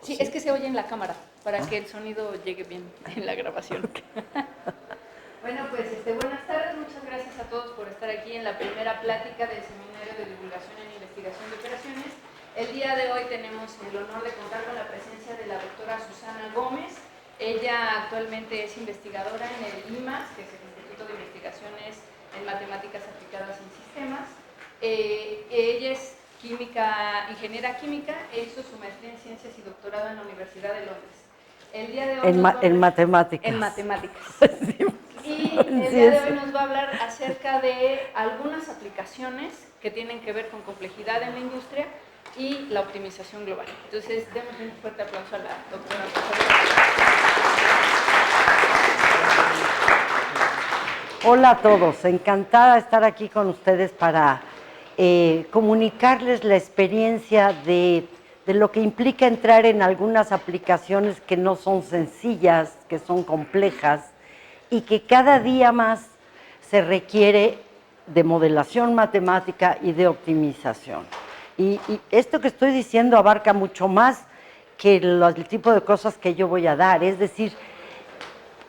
Sí, es que se oye en la cámara, para que el sonido llegue bien en la grabación. Okay. Bueno, pues buenas tardes, muchas gracias a todos por estar aquí en la primera plática del Seminario de Divulgación en Investigación de Operaciones. El día de hoy tenemos el honor de contar con la presencia de la doctora Susana Gómez. Ella actualmente es investigadora en el IMAS, que es el Instituto de Investigaciones en Matemáticas Aplicadas en Sistemas. Ella es ingeniera química, hizo su maestría en Ciencias y doctorado en la Universidad de Londres. El día de hoy en matemáticas. En matemáticas. Sí. Y el día de hoy nos va a hablar acerca de algunas aplicaciones que tienen que ver con complejidad en la industria y la optimización global. Entonces, demos un fuerte aplauso a la doctora. Hola a todos, encantada de estar aquí con ustedes para comunicarles la experiencia de lo que implica entrar en algunas aplicaciones que no son sencillas, que son complejas y que cada día más se requiere de modelación matemática y de optimización. Y esto que estoy diciendo abarca mucho más que el tipo de cosas que yo voy a dar, es decir,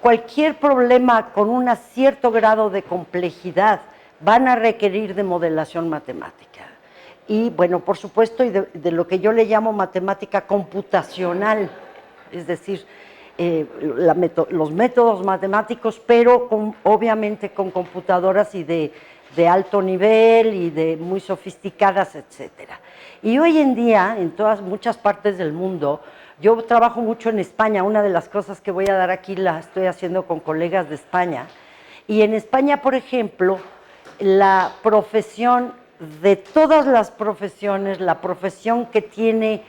cualquier problema con un cierto grado de complejidad van a requerir de modelación matemática. Y bueno, por supuesto, y de lo que yo le llamo matemática computacional, es decir, los métodos matemáticos, pero obviamente con computadoras y de alto nivel y de muy sofisticadas, etcétera. Y hoy en día, en muchas partes del mundo, yo trabajo mucho en España, una de las cosas que voy a dar aquí la estoy haciendo con colegas de España, y en España, por ejemplo, la profesión de todas las profesiones, la profesión que tiene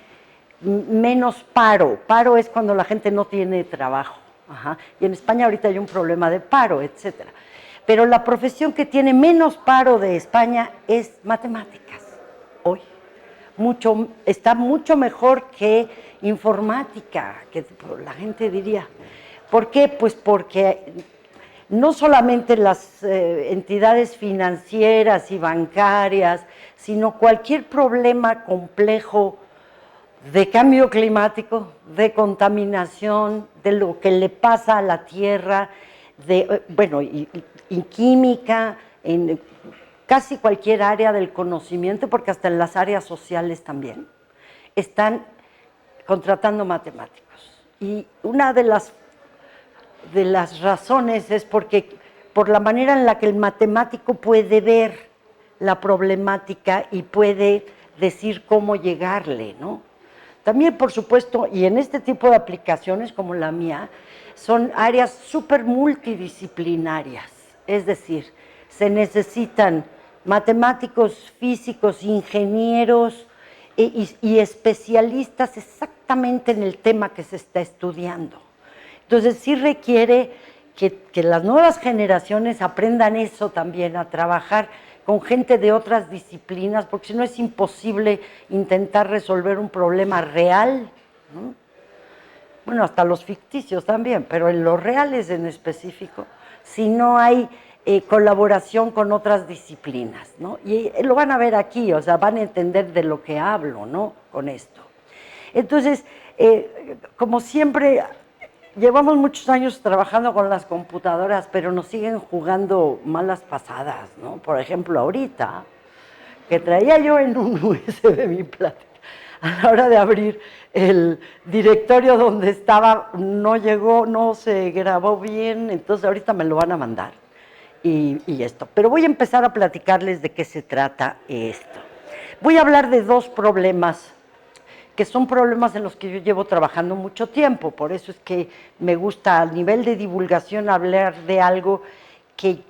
menos paro es cuando la gente no tiene trabajo, y en España ahorita hay un problema de paro, etcétera. Pero la profesión que tiene menos paro de España es matemáticas, hoy. Está mucho mejor que informática, que la gente diría. ¿Por qué? Pues porque no solamente las entidades financieras y bancarias, sino cualquier problema complejo de cambio climático, de contaminación, de lo que le pasa a la tierra, en química, en casi cualquier área del conocimiento, porque hasta en las áreas sociales también, están contratando matemáticos. Y una de las razones es por la manera en la que el matemático puede ver la problemática y puede decir cómo llegarle, ¿no? También, por supuesto, y en este tipo de aplicaciones como la mía, son áreas súper multidisciplinarias, es decir, se necesitan matemáticos, físicos, ingenieros y especialistas exactamente en el tema que se está estudiando. Entonces sí requiere que las nuevas generaciones aprendan eso también, a trabajar con gente de otras disciplinas, porque si no es imposible intentar resolver un problema real, ¿no? Bueno, hasta los ficticios también, pero en los reales en específico, si no hay colaboración con otras disciplinas, ¿no? Y lo van a ver aquí, o sea, van a entender de lo que hablo, ¿no? Con esto. Entonces, como siempre, llevamos muchos años trabajando con las computadoras, pero nos siguen jugando malas pasadas, ¿no? Por ejemplo, ahorita, que traía yo en un USB mi plática, a la hora de abrir el directorio donde estaba, no llegó, no se grabó bien, entonces ahorita me lo van a mandar. Y esto. Pero voy a empezar a platicarles de qué se trata esto. Voy a hablar de dos problemas que son problemas en los que yo llevo trabajando mucho tiempo, por eso es que me gusta a nivel de divulgación hablar de algo que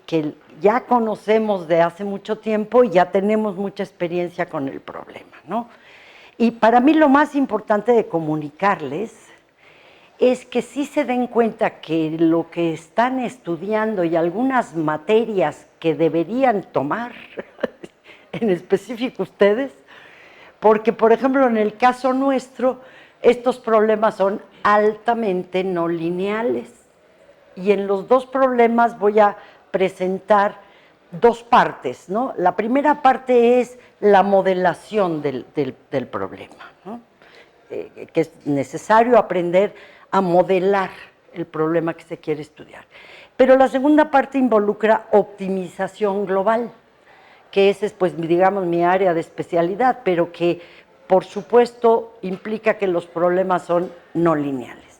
ya conocemos de hace mucho tiempo y ya tenemos mucha experiencia con el problema, ¿no? Y para mí lo más importante de comunicarles es que sí se den cuenta que lo que están estudiando y algunas materias que deberían tomar, en específico ustedes, porque, por ejemplo, en el caso nuestro, estos problemas son altamente no lineales. Y en los dos problemas voy a presentar dos partes, ¿no? La primera parte es la modelación del problema, ¿no? que es necesario aprender a modelar el problema que se quiere estudiar. Pero la segunda parte involucra optimización global, que esa es, pues, digamos, mi área de especialidad, pero que, por supuesto, implica que los problemas son no lineales.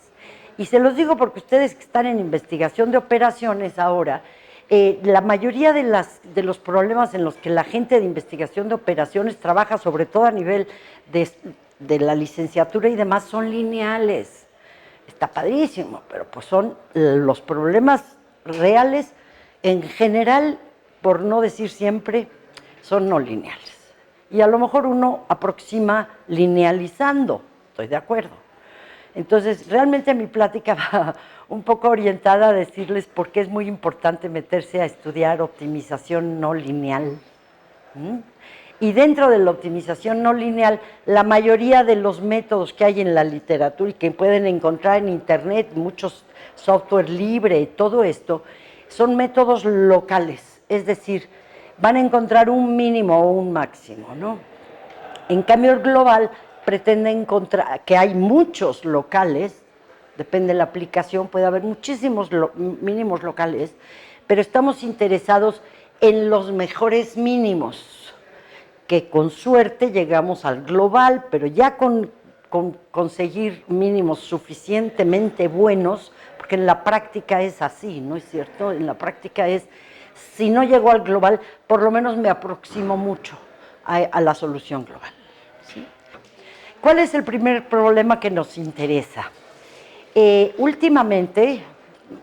Y se los digo porque ustedes que están en investigación de operaciones ahora, la mayoría de los problemas en los que la gente de investigación de operaciones trabaja, sobre todo a nivel de la licenciatura y demás, son lineales. Está padrísimo, pero pues son los problemas reales, en general, por no decir siempre, son no lineales. Y a lo mejor uno aproxima linealizando, estoy de acuerdo. Entonces, realmente mi plática va un poco orientada a decirles por qué es muy importante meterse a estudiar optimización no lineal. Y dentro de la optimización no lineal, la mayoría de los métodos que hay en la literatura y que pueden encontrar en internet, muchos software libre, todo esto, son métodos locales, es decir, van a encontrar un mínimo o un máximo, ¿no? En cambio, el global pretende encontrar, que hay muchos locales, depende de la aplicación, puede haber muchísimos mínimos locales, pero estamos interesados en los mejores mínimos, que con suerte llegamos al global, pero ya con conseguir mínimos suficientemente buenos, porque en la práctica es así, ¿no es cierto? En la práctica es, si no llego al global, por lo menos me aproximo mucho a la solución global. ¿Sí? ¿Cuál es el primer problema que nos interesa? Últimamente,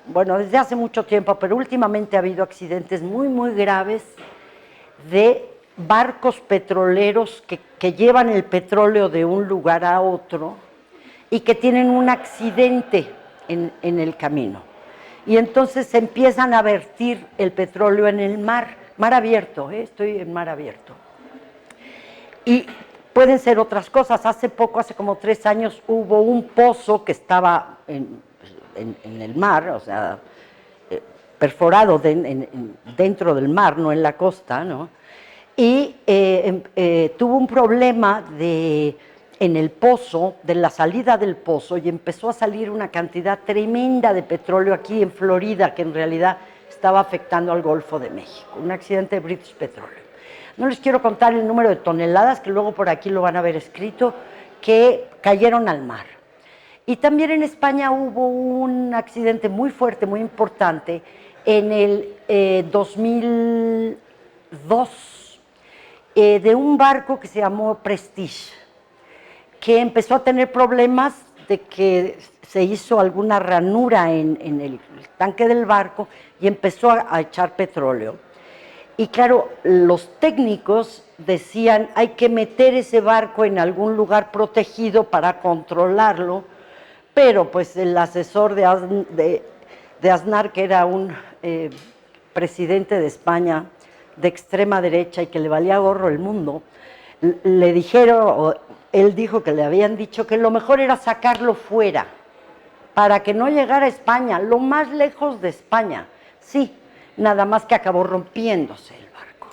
bueno, desde hace mucho tiempo, pero últimamente ha habido accidentes muy, muy graves de barcos petroleros que llevan el petróleo de un lugar a otro y que tienen un accidente en el camino. Y entonces se empiezan a vertir el petróleo en el mar abierto, estoy en mar abierto. Y pueden ser otras cosas. Hace poco, hace como 3 años, hubo un pozo que estaba en el mar, o sea, perforado dentro del mar, no en la costa, ¿no? Y tuvo un problema en el pozo, de la salida del pozo, y empezó a salir una cantidad tremenda de petróleo aquí en Florida, que en realidad estaba afectando al Golfo de México, un accidente de British Petroleum. No les quiero contar el número de toneladas, que luego por aquí lo van a ver escrito, que cayeron al mar. Y también en España hubo un accidente muy fuerte, muy importante, en el 2002, de un barco que se llamó Prestige, que empezó a tener problemas de que se hizo alguna ranura en el tanque del barco y empezó a echar petróleo. Y claro, los técnicos decían, hay que meter ese barco en algún lugar protegido para controlarlo, pero pues el asesor de Aznar, que era un presidente de España de extrema derecha y que le valía gorro el mundo, le dijeron, él dijo que le habían dicho que lo mejor era sacarlo fuera, para que no llegara a España, lo más lejos de España. Sí, nada más que acabó rompiéndose el barco,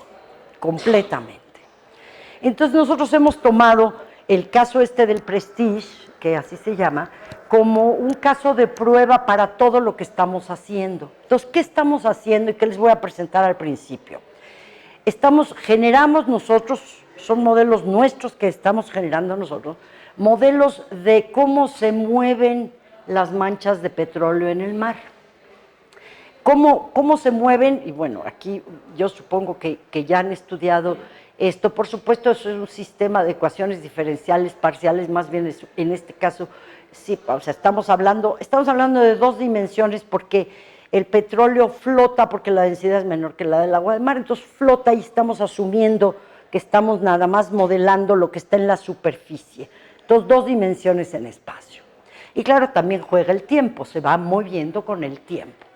completamente. Entonces nosotros hemos tomado el caso del Prestige, que así se llama, como un caso de prueba para todo lo que estamos haciendo. Entonces, ¿qué estamos haciendo y qué les voy a presentar al principio? Generamos nosotros, son modelos nuestros que estamos generando nosotros, modelos de cómo se mueven las manchas de petróleo en el mar. ¿Cómo se mueven? Y bueno, aquí yo supongo que ya han estudiado esto. Por supuesto, eso es un sistema de ecuaciones diferenciales parciales, más bien en este caso, sí, o sea, estamos hablando de 2 dimensiones porque el petróleo flota porque la densidad es menor que la del agua del mar, entonces flota y estamos asumiendo que estamos nada más modelando lo que está en la superficie. Entonces, 2 dimensiones en espacio. Y claro, también juega el tiempo, se va moviendo con el tiempo.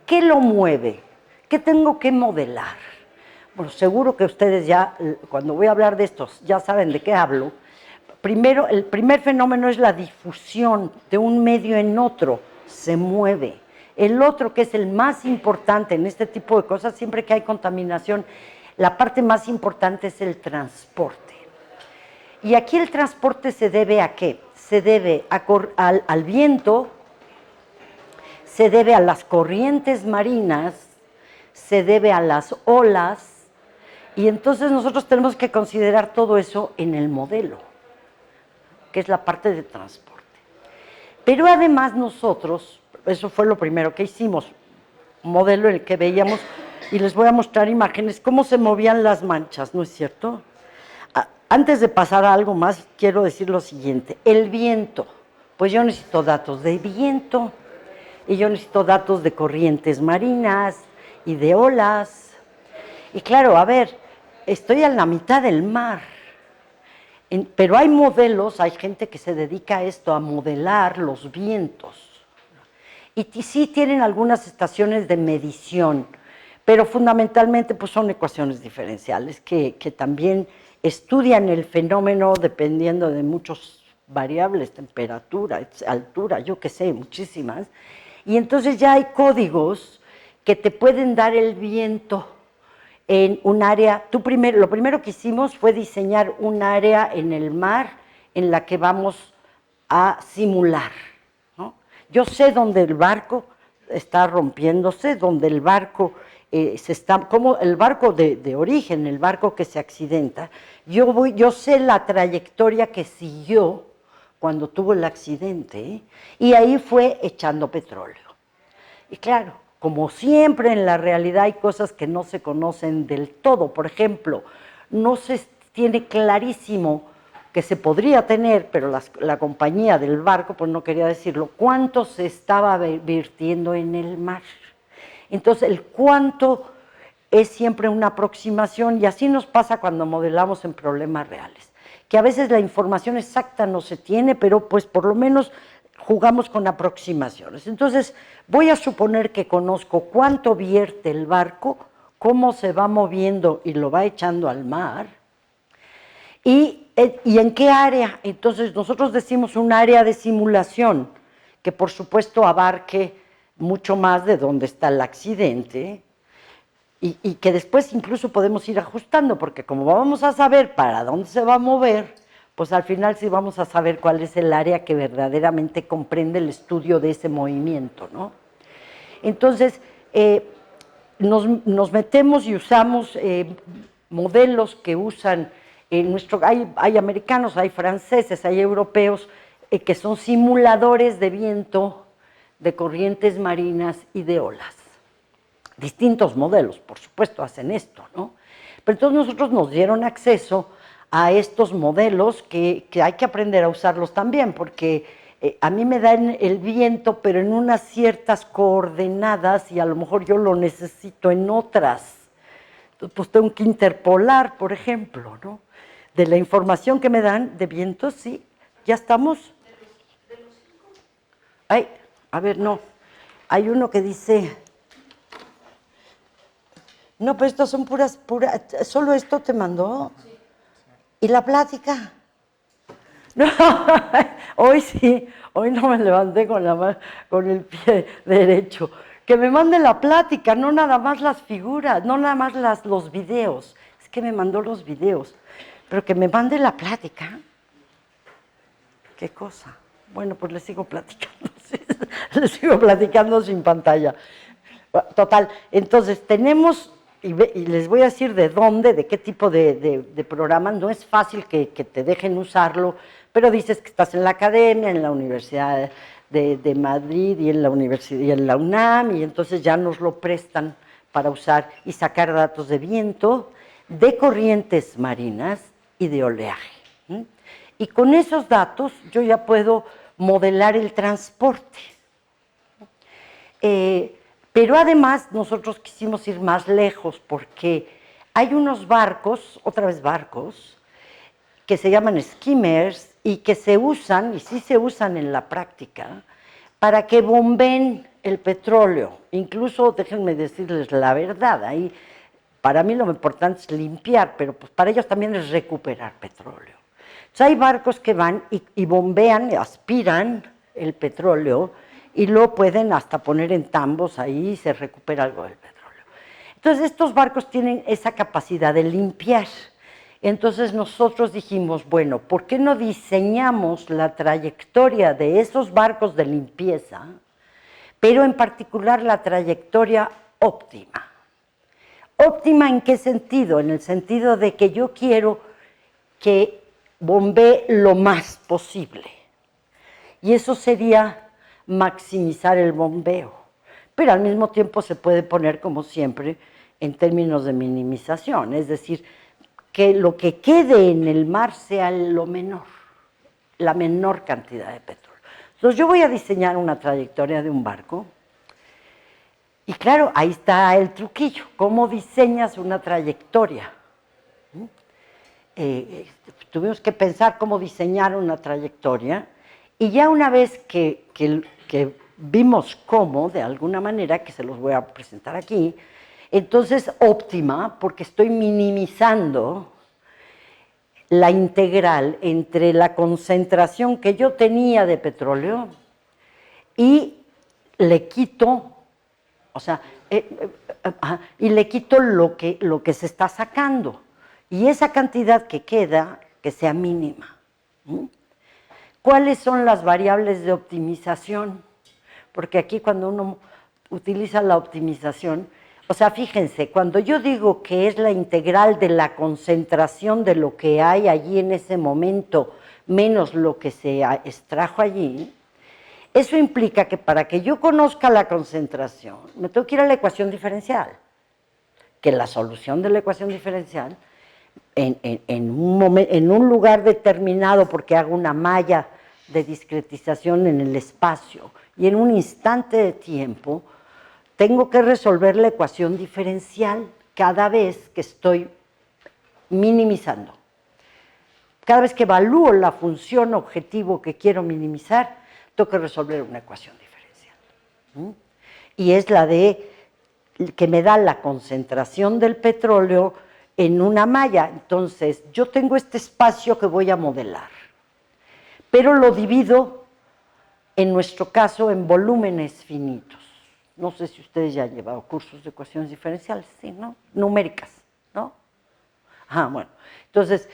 ¿Qué lo mueve? ¿Qué tengo que modelar? Bueno, seguro que ustedes ya, cuando voy a hablar de estos, ya saben de qué hablo. Primero, el primer fenómeno es la difusión de un medio en otro, se mueve. El otro, que es el más importante en este tipo de cosas, siempre que hay contaminación, la parte más importante es el transporte. Y aquí el transporte se debe a ¿qué? se debe al viento, se debe a las corrientes marinas, se debe a las olas, y entonces nosotros tenemos que considerar todo eso en el modelo, que es la parte de transporte. Pero además nosotros, eso fue lo primero que hicimos, un modelo en el que veíamos, y les voy a mostrar imágenes, cómo se movían las manchas, ¿no es cierto? Antes de pasar a algo más, quiero decir lo siguiente, el viento, pues yo necesito datos de viento, y yo necesito datos de corrientes marinas y de olas, y claro, a ver, estoy a la mitad del mar, pero hay modelos, hay gente que se dedica a esto, a modelar los vientos, y sí tienen algunas estaciones de medición, pero fundamentalmente pues son ecuaciones diferenciales que también estudian el fenómeno dependiendo de muchas variables, temperatura, altura, yo qué sé, muchísimas, y entonces ya hay códigos que te pueden dar el viento en un área. Lo primero que hicimos fue diseñar un área en el mar en la que vamos a simular, ¿no? Yo sé dónde el barco está rompiéndose, donde el barco como el barco de origen, el barco que se accidenta, yo sé la trayectoria que siguió cuando tuvo el accidente, y ahí fue echando petróleo. Y claro, como siempre en la realidad hay cosas que no se conocen del todo. Por ejemplo, no se tiene clarísimo, que se podría tener, pero la compañía del barco pues no quería decirlo, cuánto se estaba vertiendo en el mar. Entonces el cuánto es siempre una aproximación, y así nos pasa cuando modelamos en problemas reales, que a veces la información exacta no se tiene, pero pues por lo menos jugamos con aproximaciones. Entonces voy a suponer que conozco cuánto vierte el barco, cómo se va moviendo y lo va echando al mar, y en qué área. Entonces nosotros decimos un área de simulación, que por supuesto abarque mucho más de donde está el accidente, y que después incluso podemos ir ajustando, porque como vamos a saber para dónde se va a mover, pues al final sí vamos a saber cuál es el área que verdaderamente comprende el estudio de ese movimiento, ¿no? Entonces, nos metemos y usamos modelos que usan, hay americanos, hay franceses, hay europeos, que son simuladores de viento, de corrientes marinas y de olas. Distintos modelos, por supuesto, hacen esto, ¿no? Pero entonces nosotros nos dieron acceso a estos modelos que hay que aprender a usarlos también, porque a mí me dan el viento, pero en unas ciertas coordenadas, y a lo mejor yo lo necesito en otras. Entonces, pues tengo que interpolar, por ejemplo, ¿no? De la información que me dan de viento, sí, ya estamos. Ay, a ver, no, hay uno que dice... No, pero estos son puras, ¿solo esto te mandó? Sí. ¿Y la plática? No, hoy sí, hoy no me levanté con el pie derecho. Que me mande la plática, no nada más las figuras, no nada más los videos. Es que me mandó los videos, pero que me mande la plática. ¿Qué cosa? Bueno, pues les sigo platicando, sí, les sigo platicando sin pantalla. Total, entonces tenemos... Y les voy a decir de dónde, de qué tipo de programa. No es fácil que te dejen usarlo, pero dices que estás en la academia, en la Universidad de Madrid y en la UNAM, y entonces ya nos lo prestan para usar y sacar datos de viento, de corrientes marinas y de oleaje. Y con esos datos yo ya puedo modelar el transporte. Pero además nosotros quisimos ir más lejos, porque hay unos barcos, otra vez barcos, que se llaman skimmers y que se usan, y sí se usan en la práctica, para que bombeen el petróleo. Incluso, déjenme decirles la verdad, ahí para mí lo importante es limpiar, pero pues para ellos también es recuperar petróleo. Entonces hay barcos que van y bombean, aspiran el petróleo, y lo pueden hasta poner en tambos ahí y se recupera algo del petróleo. Entonces estos barcos tienen esa capacidad de limpiar. Entonces nosotros dijimos, bueno, ¿por qué no diseñamos la trayectoria de esos barcos de limpieza, pero en particular la trayectoria óptima? ¿Óptima en qué sentido? En el sentido de que yo quiero que bombee lo más posible. Y eso sería maximizar el bombeo. Pero al mismo tiempo se puede poner, como siempre, en términos de minimización. Es decir, que lo que quede en el mar sea lo menor, la menor cantidad de petróleo. Entonces yo voy a diseñar una trayectoria de un barco. Y claro, ahí está el truquillo. ¿Cómo diseñas una trayectoria? Tuvimos que pensar cómo diseñar una trayectoria y ya una vez que vimos cómo, de alguna manera, que se los voy a presentar aquí, entonces óptima, porque estoy minimizando la integral entre la concentración que yo tenía de petróleo y le quito, o sea, y le quito lo que se está sacando. Y esa cantidad que queda, que sea mínima. ¿Cuáles son las variables de optimización? Porque aquí cuando uno utiliza la optimización, o sea, fíjense, cuando yo digo que es la integral de la concentración de lo que hay allí en ese momento, menos lo que se extrajo allí, eso implica que para que yo conozca la concentración, me tengo que ir a la ecuación diferencial, que la solución de la ecuación diferencial, en un lugar determinado, porque hago una malla de discretización en el espacio, y en un instante de tiempo, tengo que resolver la ecuación diferencial cada vez que estoy minimizando. Cada vez que evalúo la función objetivo que quiero minimizar, tengo que resolver una ecuación diferencial. Y es la de que me da la concentración del petróleo en una malla. Entonces, yo tengo este espacio que voy a modelar, pero lo divido, en nuestro caso, en volúmenes finitos. No sé si ustedes ya han llevado cursos de ecuaciones diferenciales, ¿sí, no? Numéricas, ¿no? Bueno. Entonces,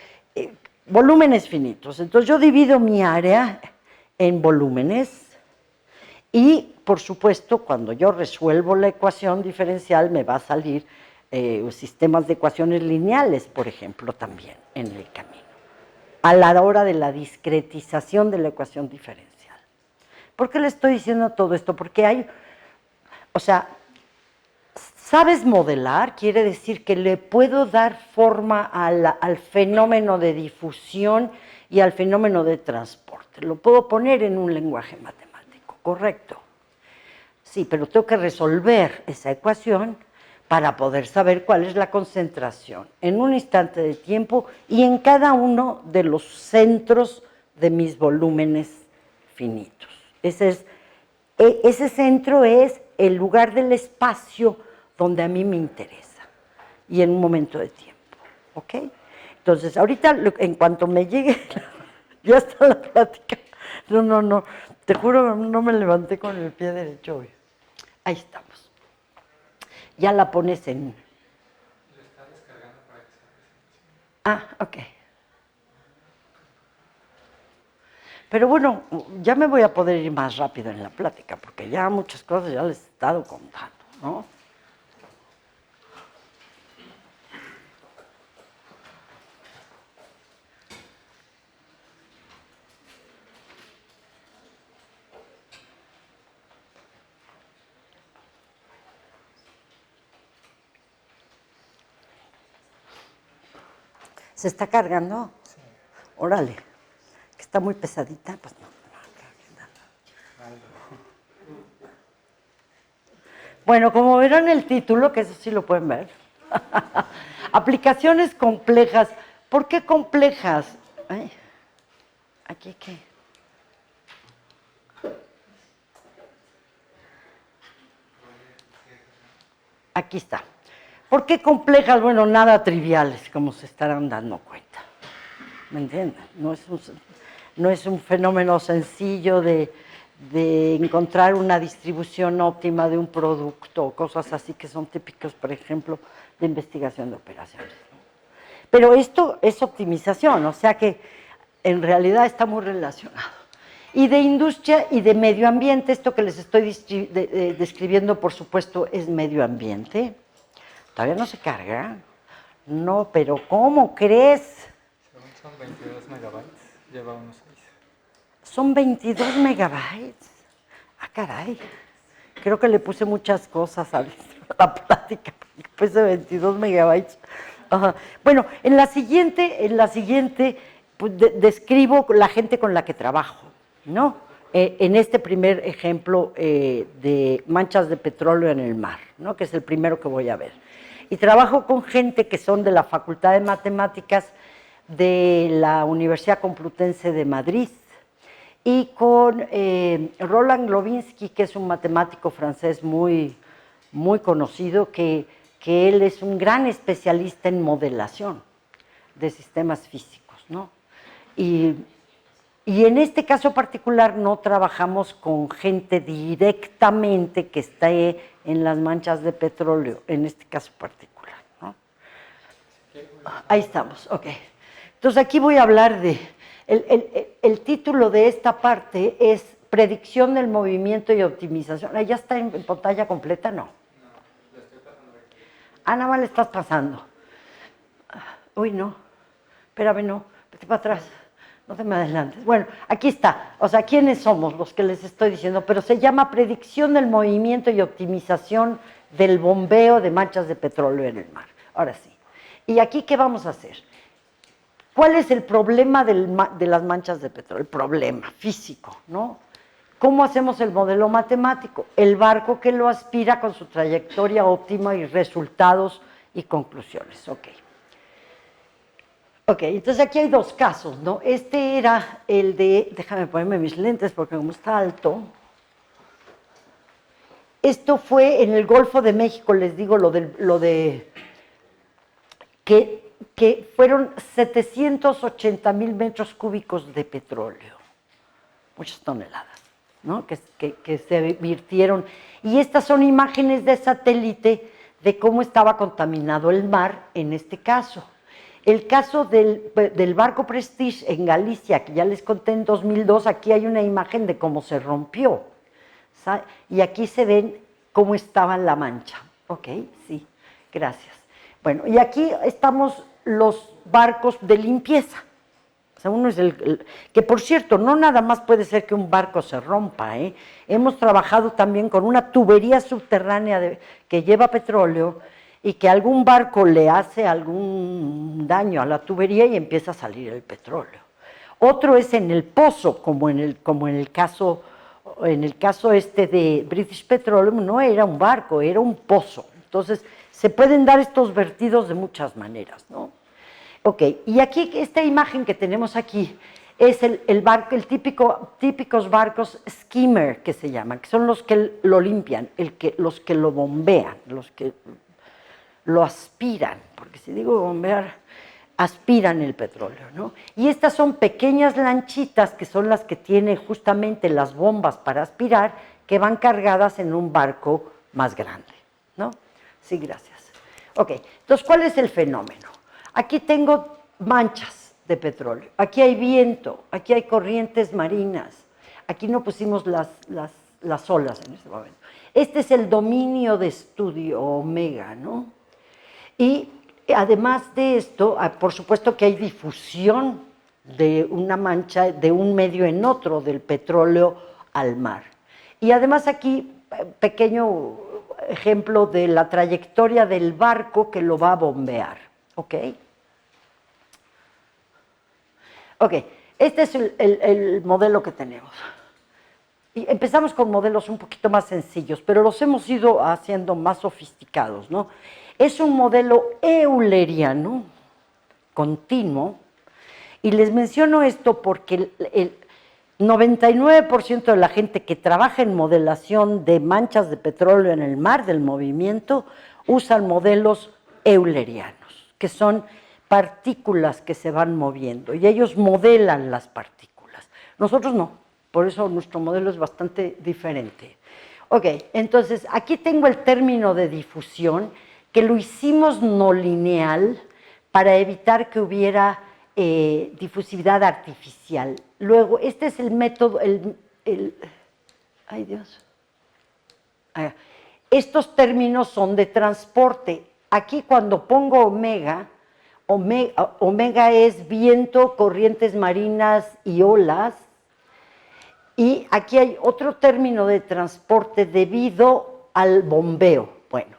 volúmenes finitos. Entonces, yo divido mi área en volúmenes y, por supuesto, cuando yo resuelvo la ecuación diferencial, me va a salir sistemas de ecuaciones lineales, por ejemplo, también en el camino, a la hora de la discretización de la ecuación diferencial. ¿Por qué le estoy diciendo todo esto? Porque hay, o sea, sabes modelar, quiere decir que le puedo dar forma al fenómeno de difusión y al fenómeno de transporte. Lo puedo poner en un lenguaje matemático, ¿correcto? Sí, pero tengo que resolver esa ecuación para poder saber cuál es la concentración en un instante de tiempo y en cada uno de los centros de mis volúmenes finitos. Ese centro es el lugar del espacio donde a mí me interesa y en un momento de tiempo, ¿ok? Entonces, ahorita, en cuanto me llegue, ya está la plática. No, te juro, no me levanté con el pie derecho hoy. Ahí estamos. Ya la pones en... Lo está descargando para que se ok. Pero bueno, ya me voy a poder ir más rápido en la plática, porque ya muchas cosas ya les he estado contando, ¿no? ¿Se está cargando? Sí. Órale, que está muy pesadita, pues no. Bueno, como verán el título, que eso sí lo pueden ver, aplicaciones complejas. ¿Por qué complejas? Ay, ¿aquí qué? Aquí está. ¿Por qué complejas? Bueno, nada triviales, como se estarán dando cuenta. ¿Me entienden? No es un fenómeno sencillo de encontrar una distribución óptima de un producto o cosas así que son típicos, por ejemplo, de investigación de operaciones. Pero esto es optimización, o sea que en realidad está muy relacionado. Y de industria y de medio ambiente, esto que les estoy describiendo, por supuesto, es medio ambiente. ¿Todavía no se carga? No, pero ¿cómo crees? Según son 22 megabytes, lleva unos 6. Son 22 megabytes. Ah, caray. Creo que le puse muchas cosas a la plática, porque puse 22 megabytes. Ajá. Bueno, en la siguiente pues, describo la gente con la que trabajo, ¿no? En este primer ejemplo de manchas de petróleo en el mar, ¿no? Que es el primero que voy a ver. Y trabajo con gente que son de la Facultad de Matemáticas de la Universidad Complutense de Madrid y con Roland Glowinski, que es un matemático francés muy conocido, que él es un gran especialista en modelación de sistemas físicos, ¿no? Y en este caso particular no trabajamos con gente directamente que esté en las manchas de petróleo, en este caso particular, ¿no? Ahí estamos, ok. Entonces aquí voy a hablar de, el título de esta parte es Predicción del movimiento y optimización. ¿Ya está en pantalla completa? No. Ah, nada más le estás pasando. Uy, no. Espérame, no. Vete para atrás. No te me adelantes. Bueno, aquí está. O sea, ¿quiénes somos los que les estoy diciendo? Pero se llama Predicción del movimiento y optimización del bombeo de manchas de petróleo en el mar. Ahora sí. ¿Y aquí qué vamos a hacer? ¿Cuál es el problema de las manchas de petróleo? El problema físico, ¿no? ¿Cómo hacemos el modelo matemático? El barco que lo aspira con su trayectoria óptima y resultados y conclusiones. Ok. Ok, entonces aquí hay dos casos, ¿no? Este era el de, déjame ponerme mis lentes porque como está alto. Esto fue en el Golfo de México, les digo que fueron 780,000 metros cúbicos de petróleo, muchas toneladas, ¿no? Que se virtieron. Y estas son imágenes de satélite de cómo estaba contaminado el mar en este caso. El caso del barco Prestige en Galicia, que ya les conté en 2002, aquí hay una imagen de cómo se rompió, ¿sabe? Y aquí se ven cómo estaba la mancha. Ok, sí, gracias. Bueno, y aquí estamos los barcos de limpieza. O sea, uno es que por cierto, no nada más puede ser que un barco se rompa, ¿eh? Hemos trabajado también con una tubería subterránea que lleva petróleo y que algún barco le hace algún daño a la tubería y empieza a salir el petróleo. Otro es en el pozo, como en el caso este de British Petroleum, no era un barco, era un pozo. Entonces, se pueden dar estos vertidos de muchas maneras, ¿no? Ok, y aquí esta imagen que tenemos aquí es el barco, típicos barcos skimmer que se llaman, que son los que lo limpian, los que lo bombean, los que lo aspiran, porque si digo bombear, aspiran el petróleo, ¿no? Y estas son pequeñas lanchitas que son las que tienen justamente las bombas para aspirar, que van cargadas en un barco más grande, ¿no? Sí, gracias. Ok, entonces, ¿cuál es el fenómeno? Aquí tengo manchas de petróleo, aquí hay viento, aquí hay corrientes marinas, aquí no pusimos las olas en este momento. Este es el dominio de estudio omega, ¿no? Y además de esto, por supuesto que hay difusión de una mancha de un medio en otro, del petróleo al mar. Y además aquí, pequeño ejemplo de la trayectoria del barco que lo va a bombear, ¿ok? Ok, este es el modelo que tenemos. Y empezamos con modelos un poquito más sencillos, pero los hemos ido haciendo más sofisticados, ¿no? Es un modelo euleriano, continuo, y les menciono esto porque el 99% de la gente que trabaja en modelación de manchas de petróleo en el mar del movimiento usan modelos eulerianos, que son partículas que se van moviendo, y ellos modelan las partículas. Nosotros no, por eso nuestro modelo es bastante diferente. Ok, entonces aquí tengo el término de difusión, que lo hicimos no lineal para evitar que hubiera difusividad artificial. Luego, este es el método, ay Dios. Estos términos son de transporte. Aquí cuando pongo omega, omega es viento, corrientes marinas y olas. Y aquí hay otro término de transporte debido al bombeo. Bueno,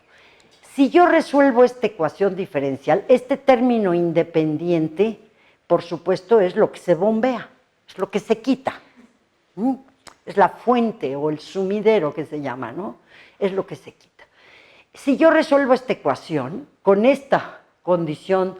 si yo resuelvo esta ecuación diferencial, este término independiente, por supuesto, es lo que se bombea, es lo que se quita. Es la fuente o el sumidero que se llama, ¿no? Es lo que se quita. Si yo resuelvo esta ecuación con esta condición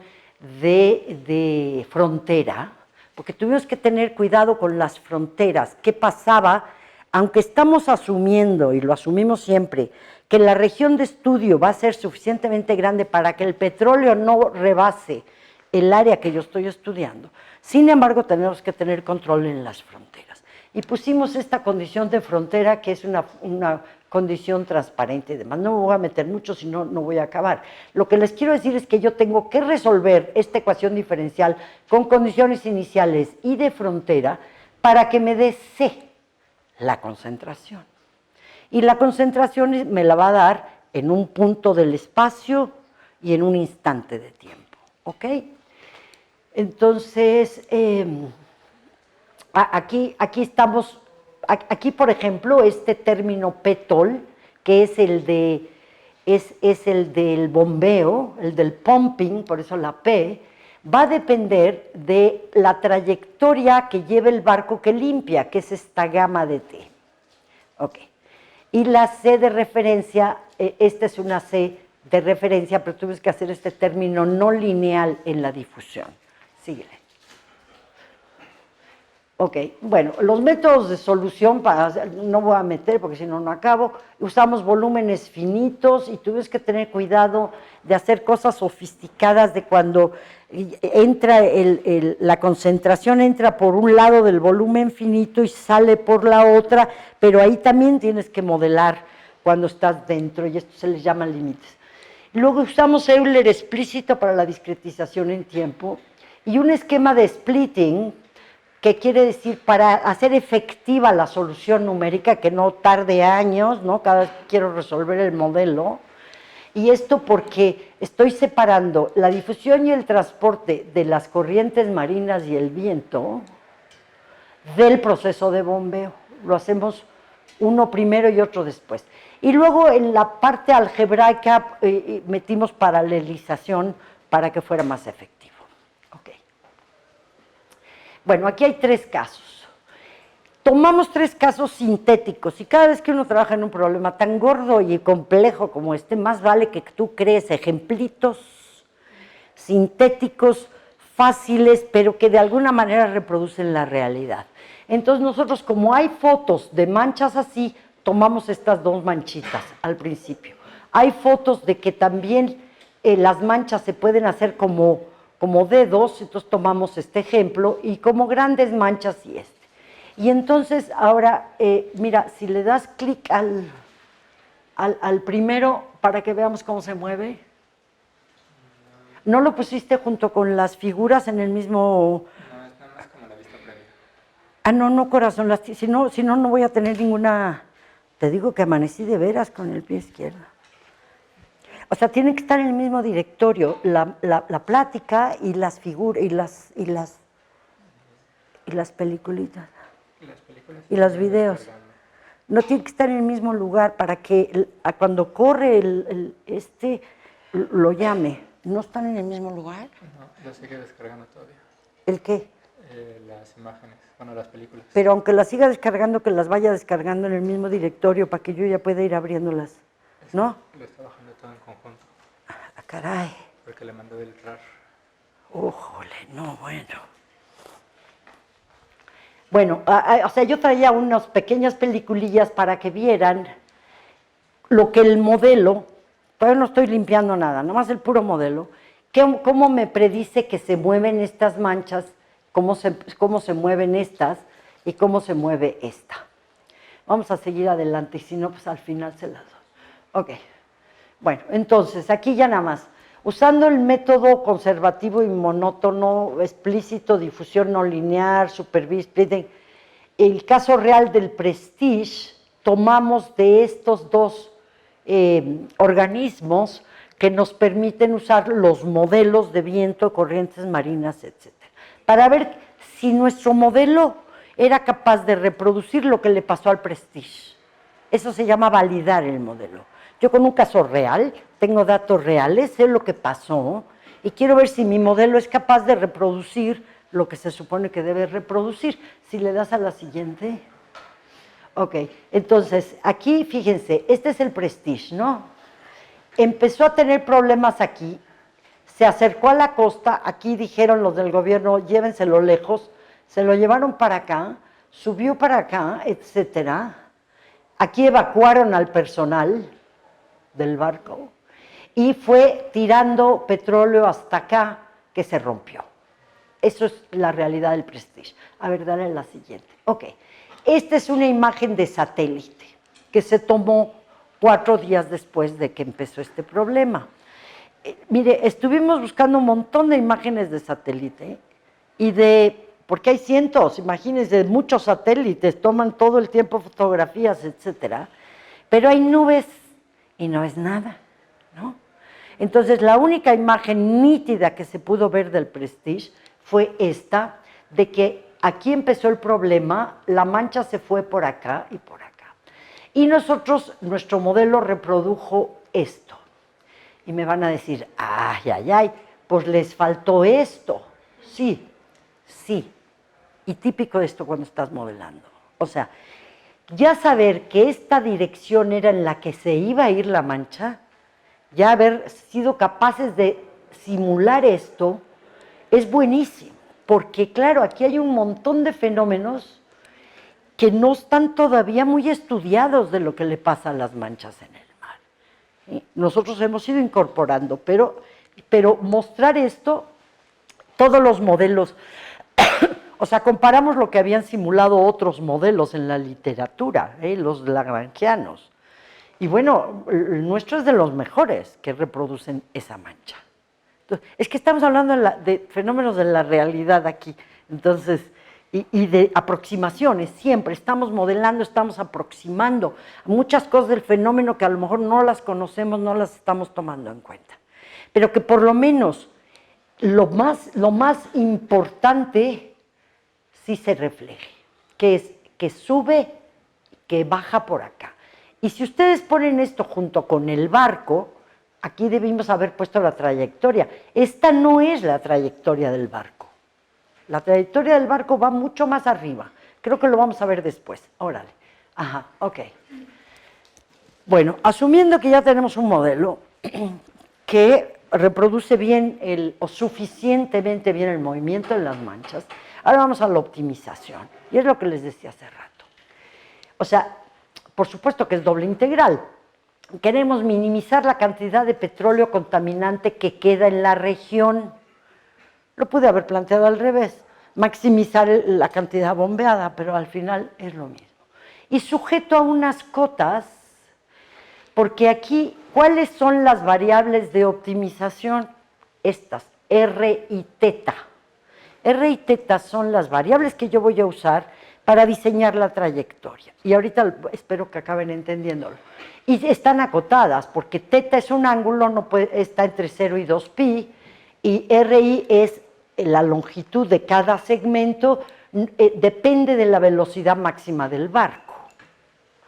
de frontera, porque tuvimos que tener cuidado con las fronteras, ¿qué pasaba? Aunque estamos asumiendo, y lo asumimos siempre, que la región de estudio va a ser suficientemente grande para que el petróleo no rebase el área que yo estoy estudiando, sin embargo tenemos que tener control en las fronteras. Y pusimos esta condición de frontera que es una condición transparente y demás. No me voy a meter mucho, si no, no voy a acabar. Lo que les quiero decir es que yo tengo que resolver esta ecuación diferencial con condiciones iniciales y de frontera para que me dé C, la concentración. Y la concentración me la va a dar en un punto del espacio y en un instante de tiempo. ¿Ok? Entonces, aquí estamos, aquí por ejemplo, este término PETOL, que es el del bombeo, el del pumping, por eso la P, va a depender de la trayectoria que lleva el barco que limpia, que es esta gamma de T. Ok. Y la C de referencia, esta es una C de referencia, pero tuvimos que hacer este término no lineal en la difusión. Síguele. Ok, bueno, los métodos de solución, no voy a meter porque si no, no acabo, usamos volúmenes finitos y tuvimos que tener cuidado de hacer cosas sofisticadas de cuando entra la concentración entra por un lado del volumen finito y sale por la otra, pero ahí también tienes que modelar cuando estás dentro y esto se les llama límites. Luego usamos Euler explícito para la discretización en tiempo y un esquema de splitting, que quiere decir para hacer efectiva la solución numérica, que no tarde años, ¿no? Cada vez que quiero resolver el modelo. Y esto porque estoy separando la difusión y el transporte de las corrientes marinas y el viento del proceso de bombeo. Lo hacemos uno primero y otro después. Y luego en la parte algebraica metimos paralelización para que fuera más efectivo. Bueno, aquí hay 3 casos. Tomamos 3 casos sintéticos y cada vez que uno trabaja en un problema tan gordo y complejo como este, más vale que tú crees ejemplitos sintéticos, fáciles, pero que de alguna manera reproducen la realidad. Entonces nosotros, como hay fotos de manchas así, tomamos estas 2 manchitas al principio. Hay fotos de que también las manchas se pueden hacer como dedos, entonces tomamos este ejemplo, y como grandes manchas y este. Y entonces ahora, mira, si le das clic al primero para que veamos cómo se mueve. ¿No lo pusiste junto con las figuras en el mismo...? No, es nada más como la vista previa. Ah, no, corazón, si no, no voy a tener ninguna... Te digo que amanecí de veras con el pie izquierdo. O sea, tienen que estar en el mismo directorio, la plática y las figuras y las peliculitas. Las películas Y los videos. No tienen que estar en el mismo lugar para que cuando corre lo llame. ¿No están en el mismo lugar? No, lo sigue descargando todavía. ¿El qué? Las imágenes, bueno, las películas. Pero aunque las siga descargando, que las vaya descargando en el mismo directorio para que yo ya pueda ir abriéndolas, ¿no? Lo está bajando todo en conjunto. Ah, caray. Porque le mandó el RAR. ¡Ujole! No, bueno. Bueno, o sea, yo traía unas pequeñas peliculillas para que vieran lo que el modelo, todavía no estoy limpiando nada, nomás el puro modelo, cómo me predice que se mueven estas manchas, cómo se mueven estas y cómo se mueve esta. Vamos a seguir adelante y si no, pues al final se las doy. Ok. Bueno, entonces, aquí ya nada más. usando el método conservativo y monótono, explícito, difusión no lineal, supervised splitting. El caso real del Prestige, tomamos de estos dos organismos que nos permiten usar los modelos de viento, corrientes marinas, etc. Para ver si nuestro modelo era capaz de reproducir lo que le pasó al Prestige. Eso se llama validar el modelo. Yo con un caso real, tengo datos reales, sé lo que pasó y quiero ver si mi modelo es capaz de reproducir lo que se supone que debe reproducir. Si le das a la siguiente. Ok, entonces, aquí, fíjense, este es el Prestige, ¿no? Empezó a tener problemas aquí, se acercó a la costa, aquí dijeron los del gobierno, llévenselo lejos, se lo llevaron para acá, subió para acá, etcétera. Aquí evacuaron al personal del barco y fue tirando petróleo hasta acá que se rompió. Eso es la realidad del Prestige. A ver, dale la siguiente. Ok. Esta es una imagen de satélite que se tomó 4 días después de que empezó este problema. Mire, estuvimos buscando un montón de imágenes de satélite porque hay cientos, imagínense, muchos satélites, toman todo el tiempo fotografías, etcétera, pero hay nubes y no es nada, ¿no? Entonces, la única imagen nítida que se pudo ver del Prestige fue esta, de que aquí empezó el problema, la mancha se fue por acá y por acá. Y nuestro modelo reprodujo esto. Y me van a decir, ay, ay, ay, pues les faltó esto. Sí, sí. Y típico de esto cuando estás modelando. O sea, ya saber que esta dirección era en la que se iba a ir la mancha, ya haber sido capaces de simular esto, es buenísimo. Porque claro, aquí hay un montón de fenómenos que no están todavía muy estudiados de lo que le pasa a las manchas en el mar. ¿Sí? Nosotros hemos ido incorporando, pero mostrar esto, todos los modelos, o sea, comparamos lo que habían simulado otros modelos en la literatura, los lagrangianos. Y bueno, el nuestro es de los mejores que reproducen esa mancha. Entonces, es que estamos hablando de fenómenos de la realidad aquí, entonces, y de aproximaciones, siempre estamos modelando, estamos aproximando muchas cosas del fenómeno que a lo mejor no las conocemos, no las estamos tomando en cuenta. Pero que por lo menos lo más importante sí se refleje, que es que sube, que baja por acá. Y si ustedes ponen esto junto con el barco, aquí debimos haber puesto la trayectoria. Esta no es la trayectoria del barco. La trayectoria del barco va mucho más arriba. Creo que lo vamos a ver después. Órale. Ajá, ok. Bueno, asumiendo que ya tenemos un modelo que reproduce bien o suficientemente bien el movimiento de las manchas, ahora vamos a la optimización. Y es lo que les decía hace rato. O sea, por supuesto que es doble integral. Queremos minimizar la cantidad de petróleo contaminante que queda en la región. Lo pude haber planteado al revés, maximizar la cantidad bombeada, pero al final es lo mismo. Y sujeto a unas cotas, porque aquí, ¿cuáles son las variables de optimización? Estas, R y teta. R y teta son las variables que yo voy a usar para diseñar la trayectoria. Y ahorita espero que acaben entendiéndolo. Y están acotadas, porque teta es un ángulo, está entre 0 y 2pi, y RI es la longitud de cada segmento, depende de la velocidad máxima del barco.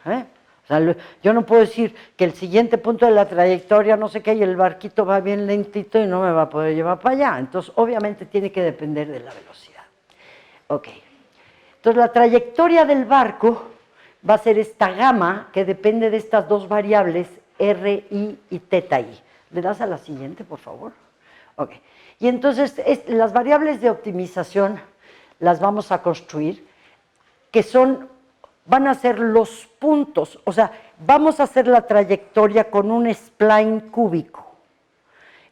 O sea, yo no puedo decir que el siguiente punto de la trayectoria, no sé qué, y el barquito va bien lentito y no me va a poder llevar para allá. Entonces, obviamente, tiene que depender de la velocidad. Ok. Entonces, la trayectoria del barco va a ser esta gama que depende de estas dos variables, RI y teta I. ¿Le das a la siguiente, por favor? Ok. Y entonces, las variables de optimización las vamos a construir, que van a ser los puntos, o sea, vamos a hacer la trayectoria con un spline cúbico,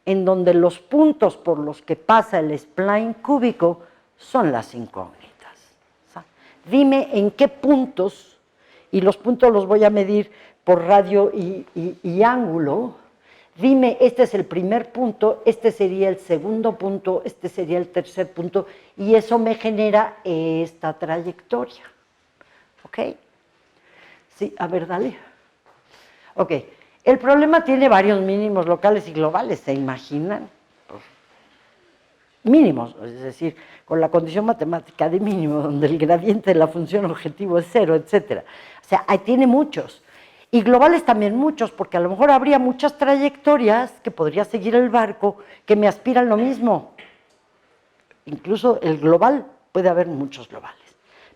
en donde los puntos por los que pasa el spline cúbico son las incógnitas. O sea, dime en qué puntos, y los puntos los voy a medir por radio y ángulo, dime, este es el primer punto, este sería el segundo punto, este sería el tercer punto, y eso me genera esta trayectoria. ¿Ok? Sí, a ver, dale. Ok, el problema tiene varios mínimos locales y globales, ¿se imaginan? Mínimos, es decir, con la condición matemática de mínimo, donde el gradiente de la función objetivo es 0, etc. O sea, ahí tiene muchos. Y globales también muchos, porque a lo mejor habría muchas trayectorias que podría seguir el barco que me aspiran lo mismo. Incluso el global, puede haber muchos globales.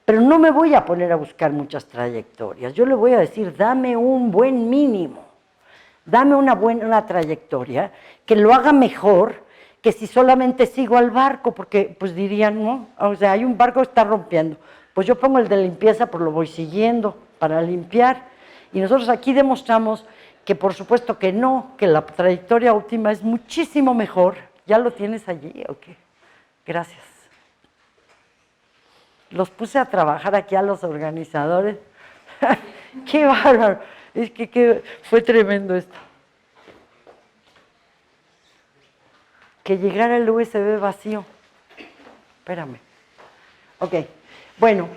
Pero no me voy a poner a buscar muchas trayectorias. Yo le voy a decir, dame un buen mínimo. Dame una buena trayectoria que lo haga mejor que si solamente sigo al barco, porque pues dirían, no, o sea, hay un barco que está rompiendo. Pues yo pongo el de limpieza, pues lo voy siguiendo para limpiar. Y nosotros aquí demostramos que por supuesto que no, que la trayectoria óptima es muchísimo mejor. ¿Ya lo tienes allí? Ok, gracias. Los puse a trabajar aquí a los organizadores. ¡Qué bárbaro! Es que fue tremendo esto. Que llegara el USB vacío. Espérame. Ok, bueno.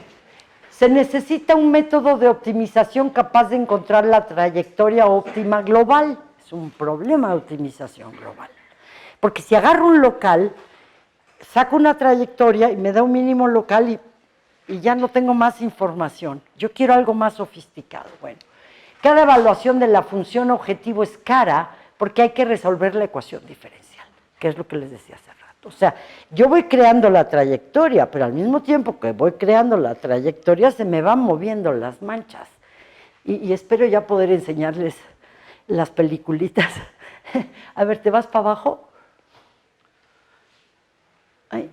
Se necesita un método de optimización capaz de encontrar la trayectoria óptima global. Es un problema de optimización global. Porque si agarro un local, saco una trayectoria y me da un mínimo local y ya no tengo más información. Yo quiero algo más sofisticado. Bueno, cada evaluación de la función objetivo es cara porque hay que resolver la ecuación diferencial, que es lo que les decía hace rato. O sea, yo voy creando la trayectoria, pero al mismo tiempo que voy creando la trayectoria se me van moviendo las manchas. Y espero ya poder enseñarles las peliculitas. A ver, ¿te vas para abajo? Ay.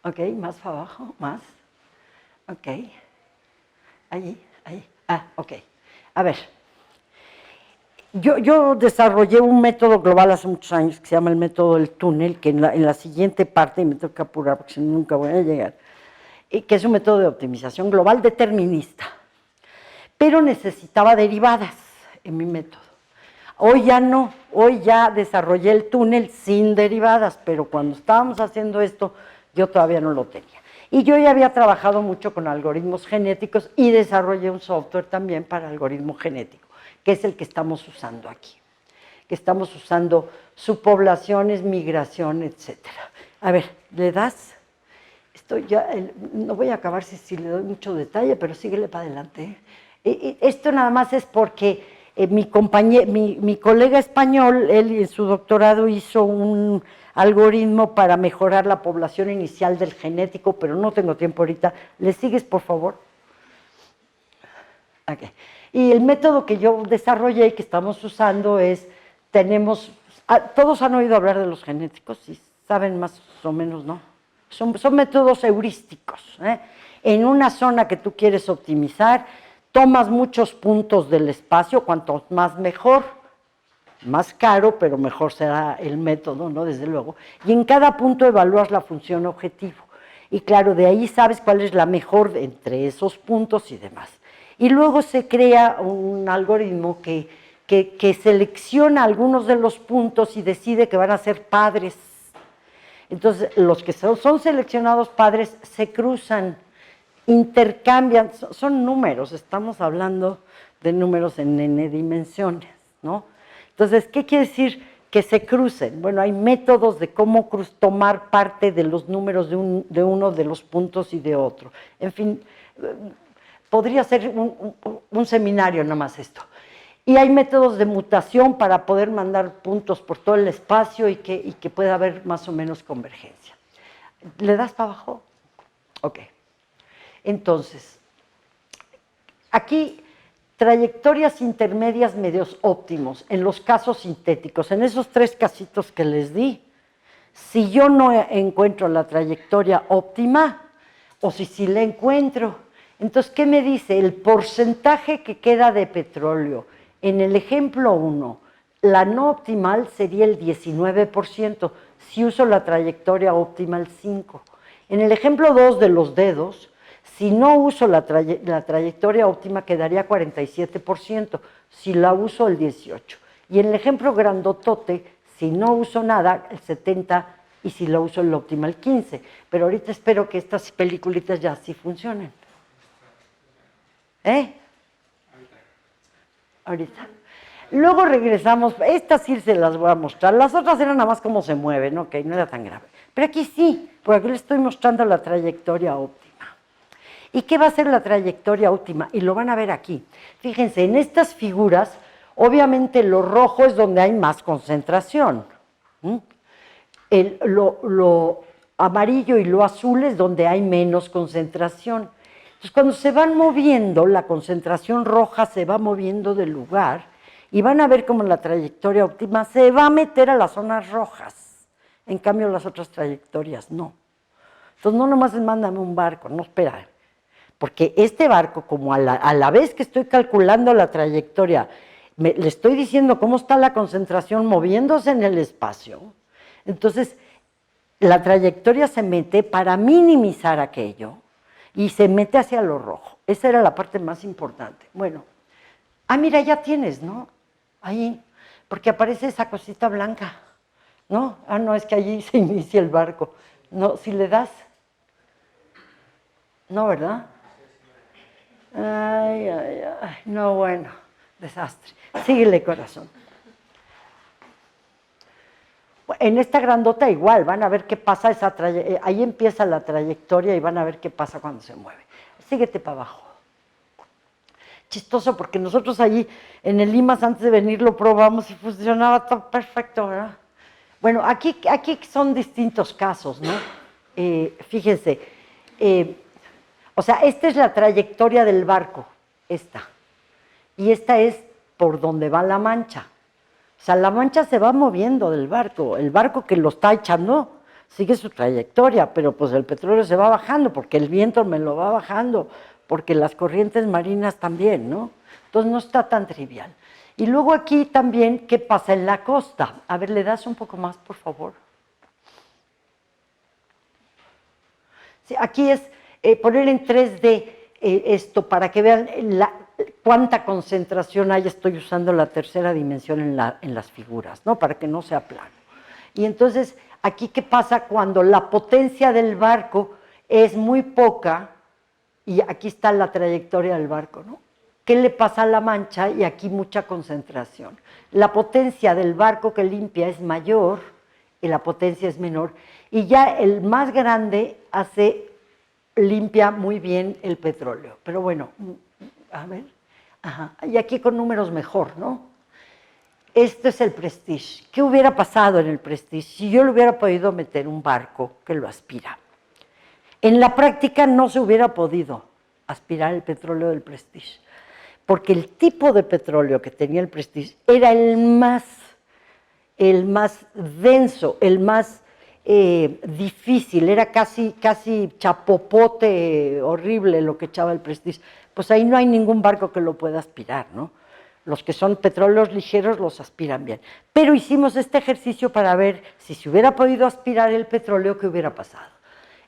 Ok, más para abajo, más. Ok. Ahí. Ok. A ver. Yo desarrollé un método global hace muchos años que se llama el método del túnel, que en la siguiente parte, y me tengo que apurar porque si no nunca voy a llegar, que es un método de optimización global determinista. Pero necesitaba derivadas en mi método. Hoy ya no, hoy ya desarrollé el túnel sin derivadas, pero cuando estábamos haciendo esto, yo todavía no lo tenía. Y yo ya había trabajado mucho con algoritmos genéticos y desarrollé un software también para algoritmo genético, que es el que estamos usando aquí, que estamos usando subpoblaciones, migración, etc. A ver, ¿le das? Esto ya, no voy a acabar si le doy mucho detalle, pero síguele para adelante. Esto nada más es porque mi colega español, él en su doctorado hizo un algoritmo para mejorar la población inicial del genético, pero no tengo tiempo ahorita. ¿Le sigues, por favor? Okay. Y el método que yo desarrollé y que estamos usando es, todos han oído hablar de los genéticos, y saben más o menos, ¿no? Son métodos heurísticos, ¿eh? En una zona que tú quieres optimizar, tomas muchos puntos del espacio, cuanto más mejor, más caro, pero mejor será el método, ¿no? Desde luego. Y en cada punto evalúas la función objetivo. Y claro, de ahí sabes cuál es la mejor entre esos puntos y demás. Y luego se crea un algoritmo que selecciona algunos de los puntos y decide que van a ser padres. Entonces, los que son seleccionados padres se cruzan, intercambian, son números, estamos hablando de números en n dimensiones, ¿no? Entonces, ¿qué quiere decir que se crucen? Bueno, hay métodos de cómo tomar parte de los números de uno de los puntos y de otro. En fin, podría ser un seminario nada más esto. Y hay métodos de mutación para poder mandar puntos por todo el espacio y que pueda haber más o menos convergencia. ¿Le das para abajo? Ok. Entonces, aquí, trayectorias intermedias medios óptimos, en los casos sintéticos, en esos 3 casitos que les di, si yo no encuentro la trayectoria óptima, o si la encuentro, entonces, ¿qué me dice? El porcentaje que queda de petróleo. En el ejemplo 1, la no optimal sería el 19%, si uso la trayectoria óptima el 5%. En el ejemplo 2 de los dedos, si no uso la trayectoria óptima quedaría 47%, si la uso el 18%. Y en el ejemplo grandotote, si no uso nada, el 70%, y si la uso el óptima el 15%. Pero ahorita espero que estas peliculitas ya sí funcionen. Ahorita. Luego regresamos, estas sí se las voy a mostrar, las otras eran nada más cómo se mueven, ok, no era tan grave. Pero aquí sí, porque aquí les estoy mostrando la trayectoria óptima. ¿Y qué va a ser la trayectoria óptima? Y lo van a ver aquí. Fíjense, en estas figuras, obviamente lo rojo es donde hay más concentración. Lo amarillo y lo azul es donde hay menos concentración. Entonces, cuando se van moviendo, la concentración roja se va moviendo del lugar y van a ver cómo la trayectoria óptima se va a meter a las zonas rojas. En cambio, las otras trayectorias no. Entonces, no nomás es mándame un barco, no, espera. Porque este barco, como a la vez que estoy calculando la trayectoria, le estoy diciendo cómo está la concentración moviéndose en el espacio. Entonces, la trayectoria se mete para minimizar aquello y se mete hacia lo rojo. Esa era la parte más importante. Bueno, mira, ya tienes, ¿no? Ahí, porque aparece esa cosita blanca, ¿no? No, es que allí se inicia el barco. No, si le das. No, ¿verdad? Ay, no, bueno, desastre. Síguele, corazón. En esta grandota igual, van a ver qué pasa, ahí empieza la trayectoria y van a ver qué pasa cuando se mueve. Síguete para abajo. Chistoso, porque nosotros allí en el IMAS antes de venir lo probamos y funcionaba todo perfecto, ¿verdad? Bueno, aquí son distintos casos, ¿no? Fíjense, o sea, esta es la trayectoria del barco, esta. Y esta es por donde va la mancha. O sea, la mancha se va moviendo del barco. El barco que lo está echando sigue su trayectoria, pero pues el petróleo se va bajando porque el viento me lo va bajando, porque las corrientes marinas también, ¿no? Entonces no está tan trivial. Y luego aquí también, ¿qué pasa en la costa? A ver, ¿le das un poco más, por favor? Sí, aquí es poner en 3D esto para que vean cuánta concentración hay. Estoy usando la tercera dimensión en las figuras, ¿no? Para que no sea plano. Y entonces, aquí, ¿qué pasa cuando la potencia del barco es muy poca? Y aquí está la trayectoria del barco, ¿no? ¿Qué le pasa a la mancha? Y aquí mucha concentración. La potencia del barco que limpia es mayor y la potencia es menor. Y ya el más grande limpia muy bien el petróleo. Pero bueno, a ver. Ajá. Y aquí con números mejor, ¿no? Este es el Prestige. ¿Qué hubiera pasado en el Prestige si yo le hubiera podido meter un barco que lo aspira? En la práctica no se hubiera podido aspirar el petróleo del Prestige, porque el tipo de petróleo que tenía el Prestige era el más denso, el más difícil, era casi chapopote horrible lo que echaba el Prestige. Pues ahí no hay ningún barco que lo pueda aspirar, ¿no? Los que son petróleos ligeros los aspiran bien. Pero hicimos este ejercicio para ver si se hubiera podido aspirar el petróleo, ¿qué hubiera pasado?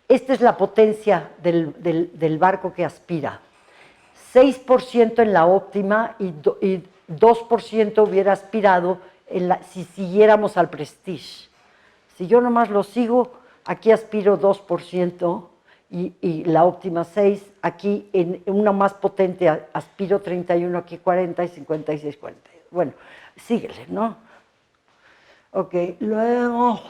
Esta es la potencia del barco que aspira. 6% en la óptima y 2% hubiera aspirado si siguiéramos al Prestige. Si yo nomás lo sigo, aquí aspiro 2% y la óptima 6%, aquí en una más potente aspiro 31%, aquí 40% y 56%, 40%. Bueno, síguele, ¿no? Ok, luego...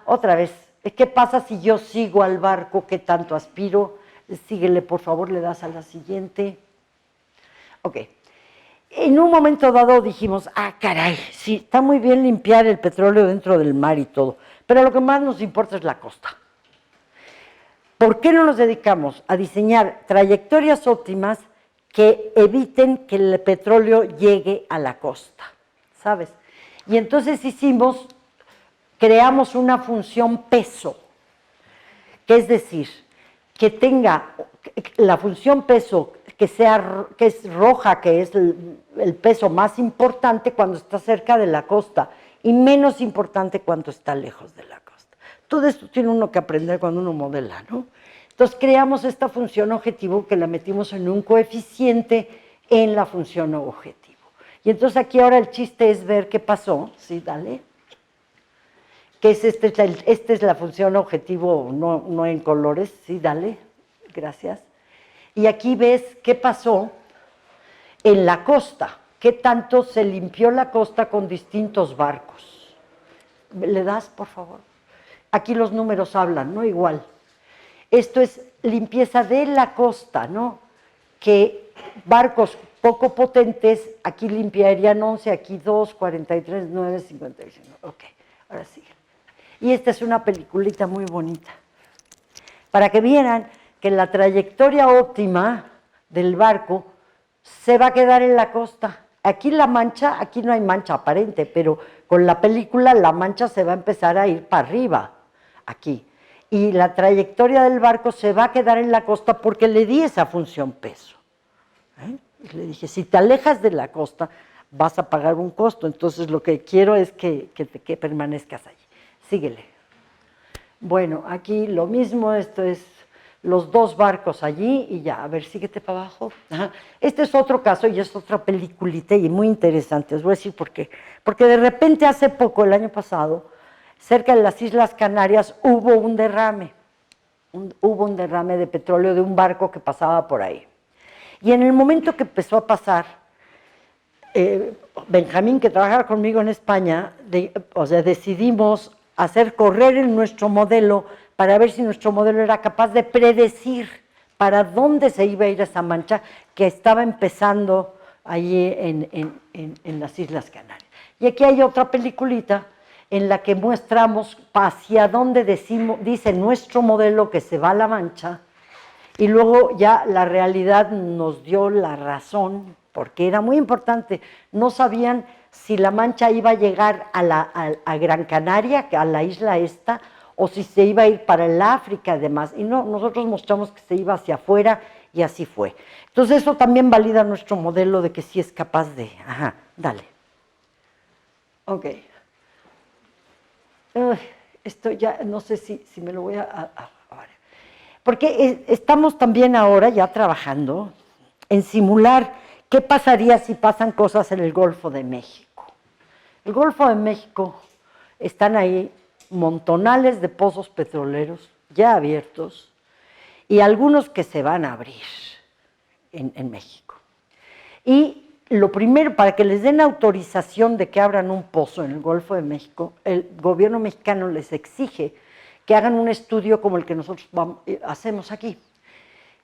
otra vez, ¿qué pasa si yo sigo al barco? ¿Qué tanto aspiro? Síguele, por favor, le das a la siguiente. Ok. En un momento dado dijimos, caray, sí, está muy bien limpiar el petróleo dentro del mar y todo, pero lo que más nos importa es la costa. ¿Por qué no nos dedicamos a diseñar trayectorias óptimas que eviten que el petróleo llegue a la costa? ¿Sabes? Y entonces creamos una función peso, que es decir, que tenga la función peso que es roja, que es el peso más importante cuando está cerca de la costa y menos importante cuando está lejos de la costa. Todo esto tiene uno que aprender cuando uno modela, ¿no? Entonces creamos esta función objetivo que la metimos en un coeficiente en la función objetivo. Y entonces aquí ahora el chiste es ver qué pasó, ¿sí? Dale. Que es esta es la función objetivo, no en colores, ¿sí? Dale. Gracias. Y aquí ves qué pasó en la costa, qué tanto se limpió la costa con distintos barcos. ¿Le das, por favor? Aquí los números hablan, ¿no? Igual. Esto es limpieza de la costa, ¿no? Que barcos poco potentes, aquí limpiarían 11, aquí 2, 43, 9, 55. Ok, ahora sigue. Y esta es una peliculita muy bonita. Para que vieran que la trayectoria óptima del barco se va a quedar en la costa. Aquí la mancha, aquí no hay mancha aparente, pero con la película la mancha se va a empezar a ir para arriba, aquí. Y la trayectoria del barco se va a quedar en la costa porque le di esa función peso. Y le dije, si te alejas de la costa, vas a pagar un costo. Entonces lo que quiero es que permanezcas allí. Síguele. Bueno, aquí lo mismo, esto es los dos barcos allí y ya, a ver, síguete para abajo. Ajá. Este es otro caso y es otra peliculita y muy interesante, os voy a decir por qué. Porque de repente hace poco, el año pasado, cerca de las Islas Canarias hubo un derrame, de petróleo de un barco que pasaba por ahí. Y en el momento que empezó a pasar, Benjamín, que trabajaba conmigo en España, decidimos hacer correr en nuestro modelo para ver si nuestro modelo era capaz de predecir para dónde se iba a ir esa mancha que estaba empezando allí en las Islas Canarias. Y aquí hay otra peliculita en la que mostramos hacia dónde dice nuestro modelo que se va la mancha, y luego ya la realidad nos dio la razón, porque era muy importante, no sabían si la mancha iba a llegar a Gran Canaria, a la isla esta, o si se iba a ir para el África además, y no, nosotros mostramos que se iba hacia afuera y así fue. Entonces eso también valida nuestro modelo de que sí es capaz de, ajá, dale. Ok. Esto ya, no sé si me lo voy a porque estamos también ahora ya trabajando en simular qué pasaría si pasan cosas en el Golfo de México. El Golfo de México, están ahí montonales de pozos petroleros ya abiertos y algunos que se van a abrir en México. Y lo primero, para que les den autorización de que abran un pozo en el Golfo de México, el gobierno mexicano les exige que hagan un estudio como el que nosotros hacemos aquí.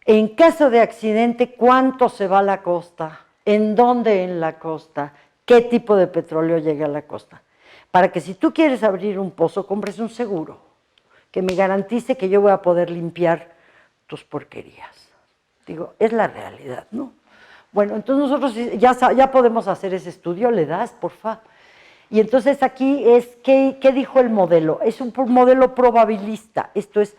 En caso de accidente, ¿cuánto se va a la costa? ¿En dónde en la costa? ¿Qué tipo de petróleo llega a la costa? Para que si tú quieres abrir un pozo, compres un seguro que me garantice que yo voy a poder limpiar tus porquerías. Digo, es la realidad, ¿no? Bueno, entonces nosotros ya podemos hacer ese estudio, le das, porfa. Y entonces aquí es, ¿qué dijo el modelo? Es un modelo probabilista, esto es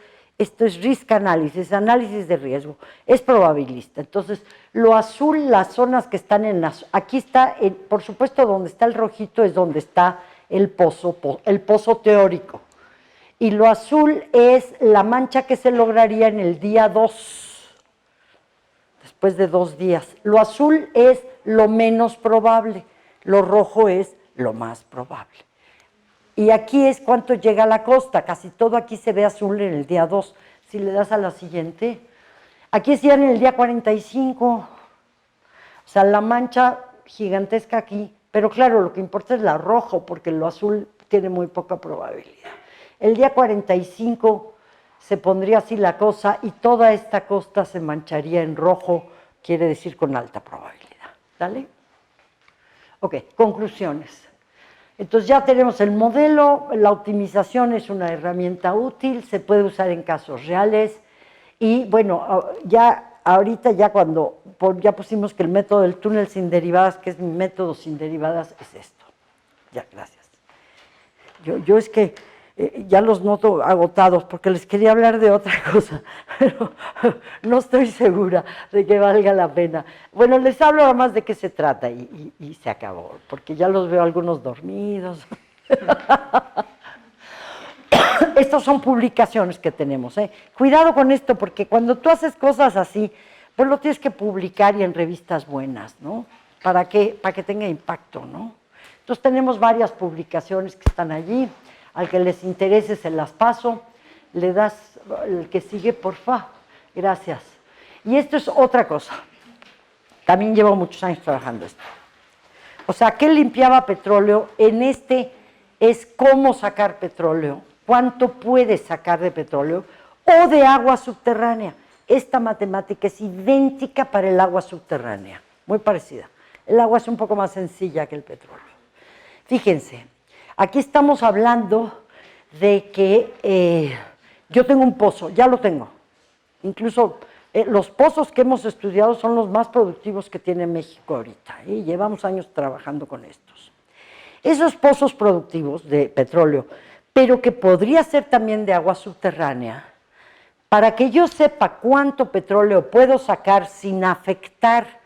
risk analysis, análisis de riesgo, es probabilista. Entonces, lo azul, las zonas que están aquí está, por supuesto, donde está el rojito es donde está el pozo teórico. Y lo azul es la mancha que se lograría en el día 2, después de 2 días. Lo azul es lo menos probable, lo rojo es lo más probable. Y aquí es cuánto llega a la costa, casi todo aquí se ve azul en el día 2. Si le das a la siguiente, aquí es ya en el día 45, o sea, la mancha gigantesca aquí, pero claro, lo que importa es la rojo, porque lo azul tiene muy poca probabilidad. El día 45 se pondría así la cosa y toda esta costa se mancharía en rojo, quiere decir con alta probabilidad. ¿Dale? Ok, conclusiones. Entonces ya tenemos el modelo, la optimización es una herramienta útil, se puede usar en casos reales y bueno, ya ahorita cuando ya pusimos que el método del túnel sin derivadas, que es mi método sin derivadas, es esto. Ya, gracias. Yo es que ya los noto agotados porque les quería hablar de otra cosa, pero no estoy segura de que valga la pena. Bueno, les hablo nada más de qué se trata y se acabó, porque ya los veo algunos dormidos. Estas son publicaciones que tenemos. Cuidado con esto, porque cuando tú haces cosas así, pues lo tienes que publicar y en revistas buenas, ¿no? Para que tenga impacto, ¿no? Entonces tenemos varias publicaciones que están allí. Al que les interese se las paso. Le das el que sigue, porfa. Gracias. Y esto es otra cosa. También llevo muchos años trabajando esto. O sea, ¿qué limpiaba petróleo? En este es cómo sacar petróleo, cuánto puedes sacar de petróleo o de agua subterránea. Esta matemática es idéntica para el agua subterránea, muy parecida. El agua es un poco más sencilla que el petróleo. Fíjense, aquí estamos hablando de que yo tengo un pozo, ya lo tengo. Incluso los pozos que hemos estudiado son los más productivos que tiene México ahorita, y llevamos años trabajando con estos. Esos pozos productivos de petróleo, pero que podría ser también de agua subterránea, para que yo sepa cuánto petróleo puedo sacar sin afectar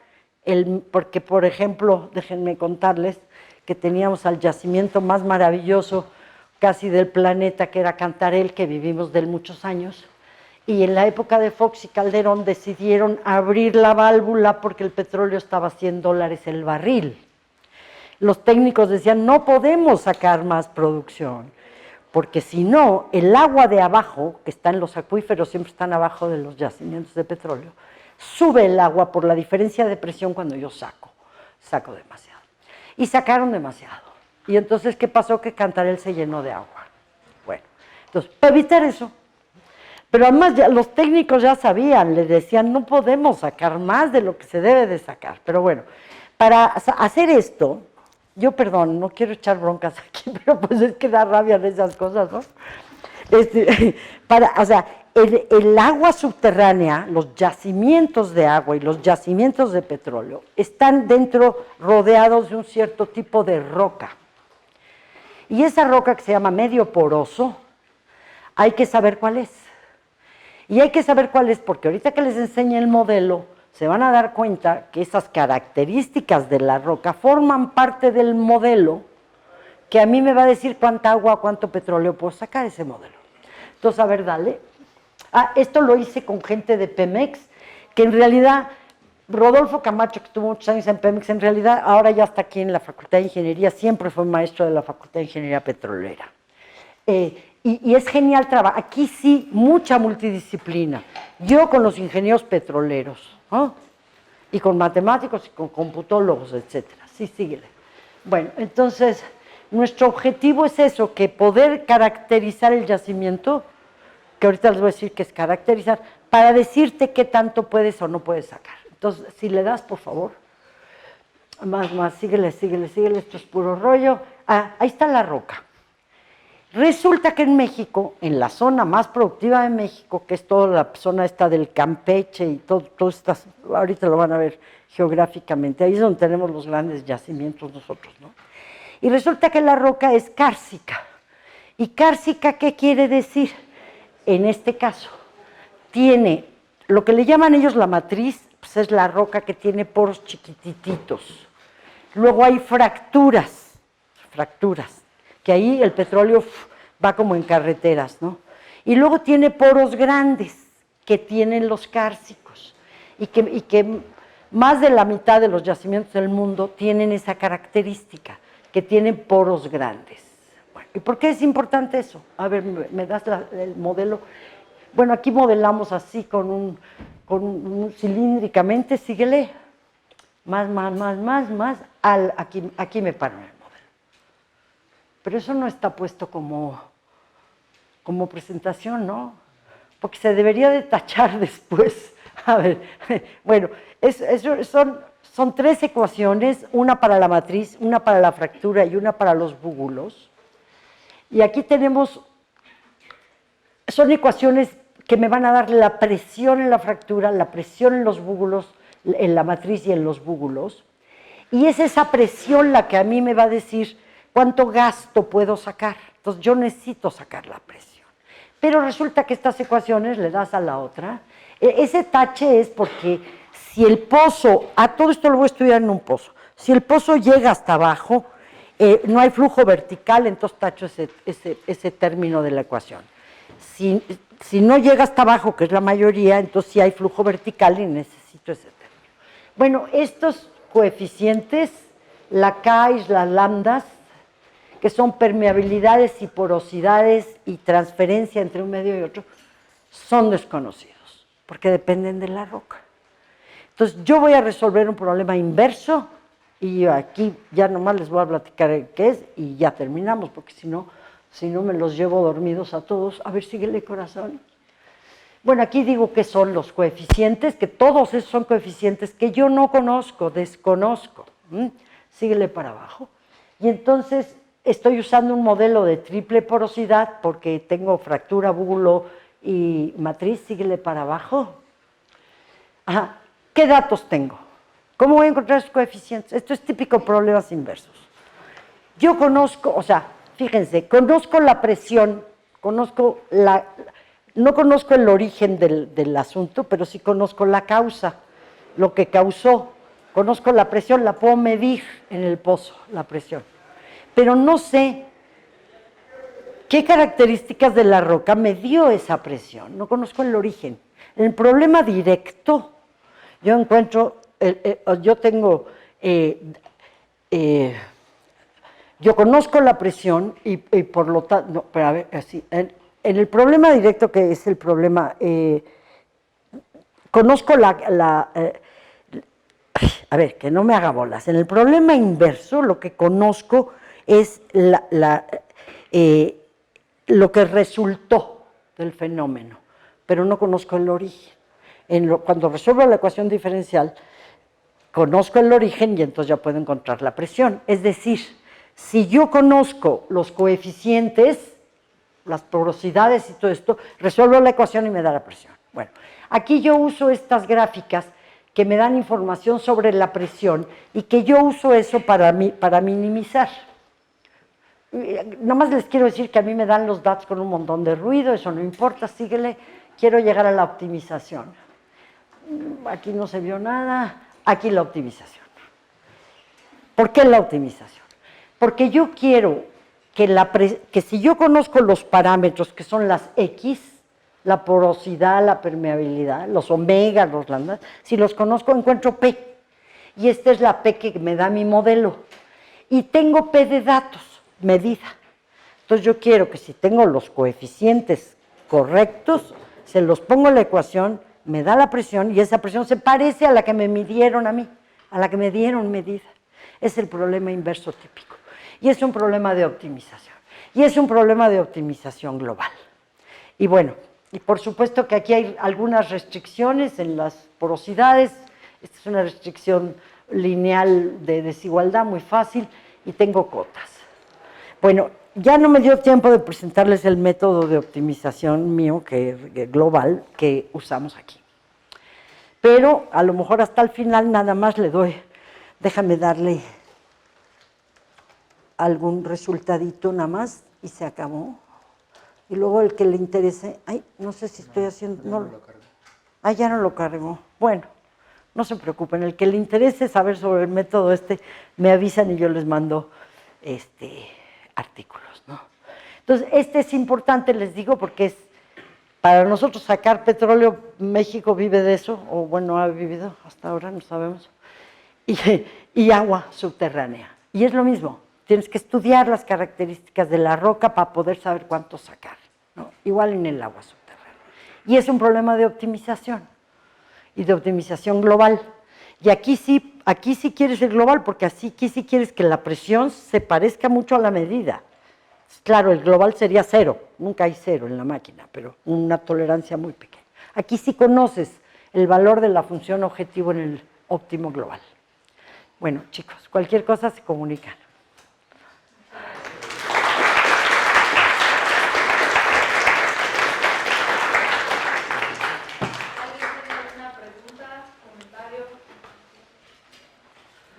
porque, por ejemplo, déjenme contarles que teníamos al yacimiento más maravilloso casi del planeta, que era Cantarell, que vivimos de él muchos años, y en la época de Fox y Calderón decidieron abrir la válvula porque el petróleo estaba a $100 el barril. Los técnicos decían, no podemos sacar más producción, porque si no, el agua de abajo, que está en los acuíferos, siempre están abajo de los yacimientos de petróleo, sube el agua por la diferencia de presión cuando yo saco demasiado. Y sacaron demasiado. Y entonces, ¿qué pasó? Que Cantarell se llenó de agua. Bueno, entonces, para evitar eso, pero además los técnicos ya sabían, les decían, no podemos sacar más de lo que se debe de sacar. Pero bueno, para hacer esto, yo perdón, no quiero echar broncas aquí, pero pues es que da rabia de esas cosas, ¿no? O sea, el agua subterránea, los yacimientos de agua y los yacimientos de petróleo están dentro, rodeados de un cierto tipo de roca. Y esa roca, que se llama medio poroso, hay que saber cuál es. Y hay que saber cuál es, porque ahorita que les enseñe el modelo, se van a dar cuenta que esas características de la roca forman parte del modelo, que a mí me va a decir cuánta agua, cuánto petróleo puedo sacar ese modelo. Entonces, a ver, dale. Esto lo hice con gente de Pemex, que en realidad, Rodolfo Camacho, que estuvo muchos años en Pemex, en realidad ahora ya está aquí en la Facultad de Ingeniería, siempre fue maestro de la Facultad de Ingeniería Petrolera. Y es genial trabajar. Aquí sí, mucha multidisciplina. Yo con los ingenieros petroleros, ¿no? Y con matemáticos y con computólogos, etcétera. Sí, síguele. Bueno, entonces, nuestro objetivo es eso, que poder caracterizar el yacimiento, que ahorita les voy a decir qué es caracterizar, para decirte qué tanto puedes o no puedes sacar. Entonces, si le das, por favor, más, síguele, esto es puro rollo. Ahí está la roca. Resulta que en México, en la zona más productiva de México, que es toda la zona esta del Campeche y todo estas, ahorita lo van a ver geográficamente, ahí es donde tenemos los grandes yacimientos nosotros, ¿no? Y resulta que la roca es cársica. ¿Y cársica qué quiere decir? En este caso, tiene, lo que le llaman ellos la matriz, pues es la roca que tiene poros chiquititos. Luego hay fracturas, que ahí el petróleo va como en carreteras, ¿no? Y luego tiene poros grandes, que tienen los cársicos, y que más de la mitad de los yacimientos del mundo tienen esa característica, que tienen poros grandes. Bueno, ¿y por qué es importante eso? A ver, ¿me das el modelo? Bueno, aquí modelamos así con un cilíndricamente, síguele. Más, aquí me paro en el modelo. Pero eso no está puesto como presentación, ¿no? Porque se debería de tachar después. A ver, bueno, son tres ecuaciones, una para la matriz, una para la fractura y una para los búbulos. Y aquí tenemos, son ecuaciones que me van a dar la presión en la fractura, la presión en los búbulos, en la matriz y en los búbulos. Y es esa presión la que a mí me va a decir cuánto gasto puedo sacar. Entonces yo necesito sacar la presión. Pero resulta que estas ecuaciones, le das a la otra, ese tache es porque si el pozo, todo esto lo voy a estudiar en un pozo, si el pozo llega hasta abajo, no hay flujo vertical, entonces tacho ese término de la ecuación. Si no llega hasta abajo, que es la mayoría, entonces sí hay flujo vertical y necesito ese término. Bueno, estos coeficientes, la K y las lambdas, que son permeabilidades y porosidades y transferencia entre un medio y otro, son desconocidos, porque dependen de la roca. Entonces, yo voy a resolver un problema inverso, y aquí ya nomás les voy a platicar qué es, y ya terminamos, porque si no me los llevo dormidos a todos. A ver, síguele, corazón. Bueno, aquí digo que son los coeficientes, que todos esos son coeficientes que yo no conozco, desconozco. Síguele para abajo. Y entonces estoy usando un modelo de triple porosidad porque tengo fractura, bulo y matriz. Síguele para abajo. Ajá. ¿Qué datos tengo? ¿Cómo voy a encontrar esos coeficientes? Esto es típico de problemas inversos. Yo conozco, o sea, fíjense, conozco la presión, no conozco el origen del asunto, pero sí conozco la causa, lo que causó. Conozco la presión, la puedo medir en el pozo, la presión. Pero no sé qué características de la roca me dio esa presión, no conozco el origen. En el problema directo, yo encuentro, yo conozco la presión y por lo tanto, no, pero a ver, así, en el problema directo, que es el problema, conozco a ver, que no me haga bolas. En el problema inverso, lo que conozco es lo que resultó del fenómeno, pero no conozco el origen. Cuando resuelvo la ecuación diferencial, conozco el origen y entonces ya puedo encontrar la presión. Es decir, si yo conozco los coeficientes, las porosidades y todo esto, resuelvo la ecuación y me da la presión. Bueno, aquí yo uso estas gráficas que me dan información sobre la presión y que yo uso eso para minimizar. Nada más les quiero decir que a mí me dan los datos con un montón de ruido, eso no importa, síguele, quiero llegar a la optimización. Aquí no se vio nada, aquí la optimización. ¿Por qué la optimización? Porque yo quiero que si yo conozco los parámetros que son las X, la porosidad, la permeabilidad, los omega, los lambdas, si los conozco encuentro P. Y esta es la P que me da mi modelo. Y tengo P de datos, medida. Entonces yo quiero que si tengo los coeficientes correctos, se los pongo en la ecuación, me da la presión y esa presión se parece a la que me midieron a mí, a la que me dieron medida. Es el problema inverso típico. Y es un problema de optimización. Y es un problema de optimización global. Y bueno, y por supuesto que aquí hay algunas restricciones en las porosidades. Esta es una restricción lineal de desigualdad muy fácil y tengo cotas. Bueno, ya no me dio tiempo de presentarles el método de optimización mío, global, que usamos aquí. Pero a lo mejor hasta el final nada más le doy, déjame darle algún resultadito nada más y se acabó. Y luego el que le interese, ay, no sé si estoy haciendo, no lo cargó. Ah, ya no lo cargó. Bueno, no se preocupen, el que le interese saber sobre el método me avisan y yo les mando artículos, ¿no? Entonces, es importante, les digo, porque es para nosotros sacar petróleo. México vive de eso, o bueno, ha vivido hasta ahora, no sabemos, y agua subterránea. Y es lo mismo, tienes que estudiar las características de la roca para poder saber cuánto sacar, ¿no? Igual en el agua subterránea. Y es un problema de optimización, y de optimización global. Y aquí sí quieres el global, porque aquí sí quieres que la presión se parezca mucho a la medida. Claro, el global sería 0, nunca hay 0 en la máquina, pero una tolerancia muy pequeña. Aquí sí conoces el valor de la función objetivo en el óptimo global. Bueno, chicos, cualquier cosa se comunican. ¿Alguien tiene alguna pregunta, comentario,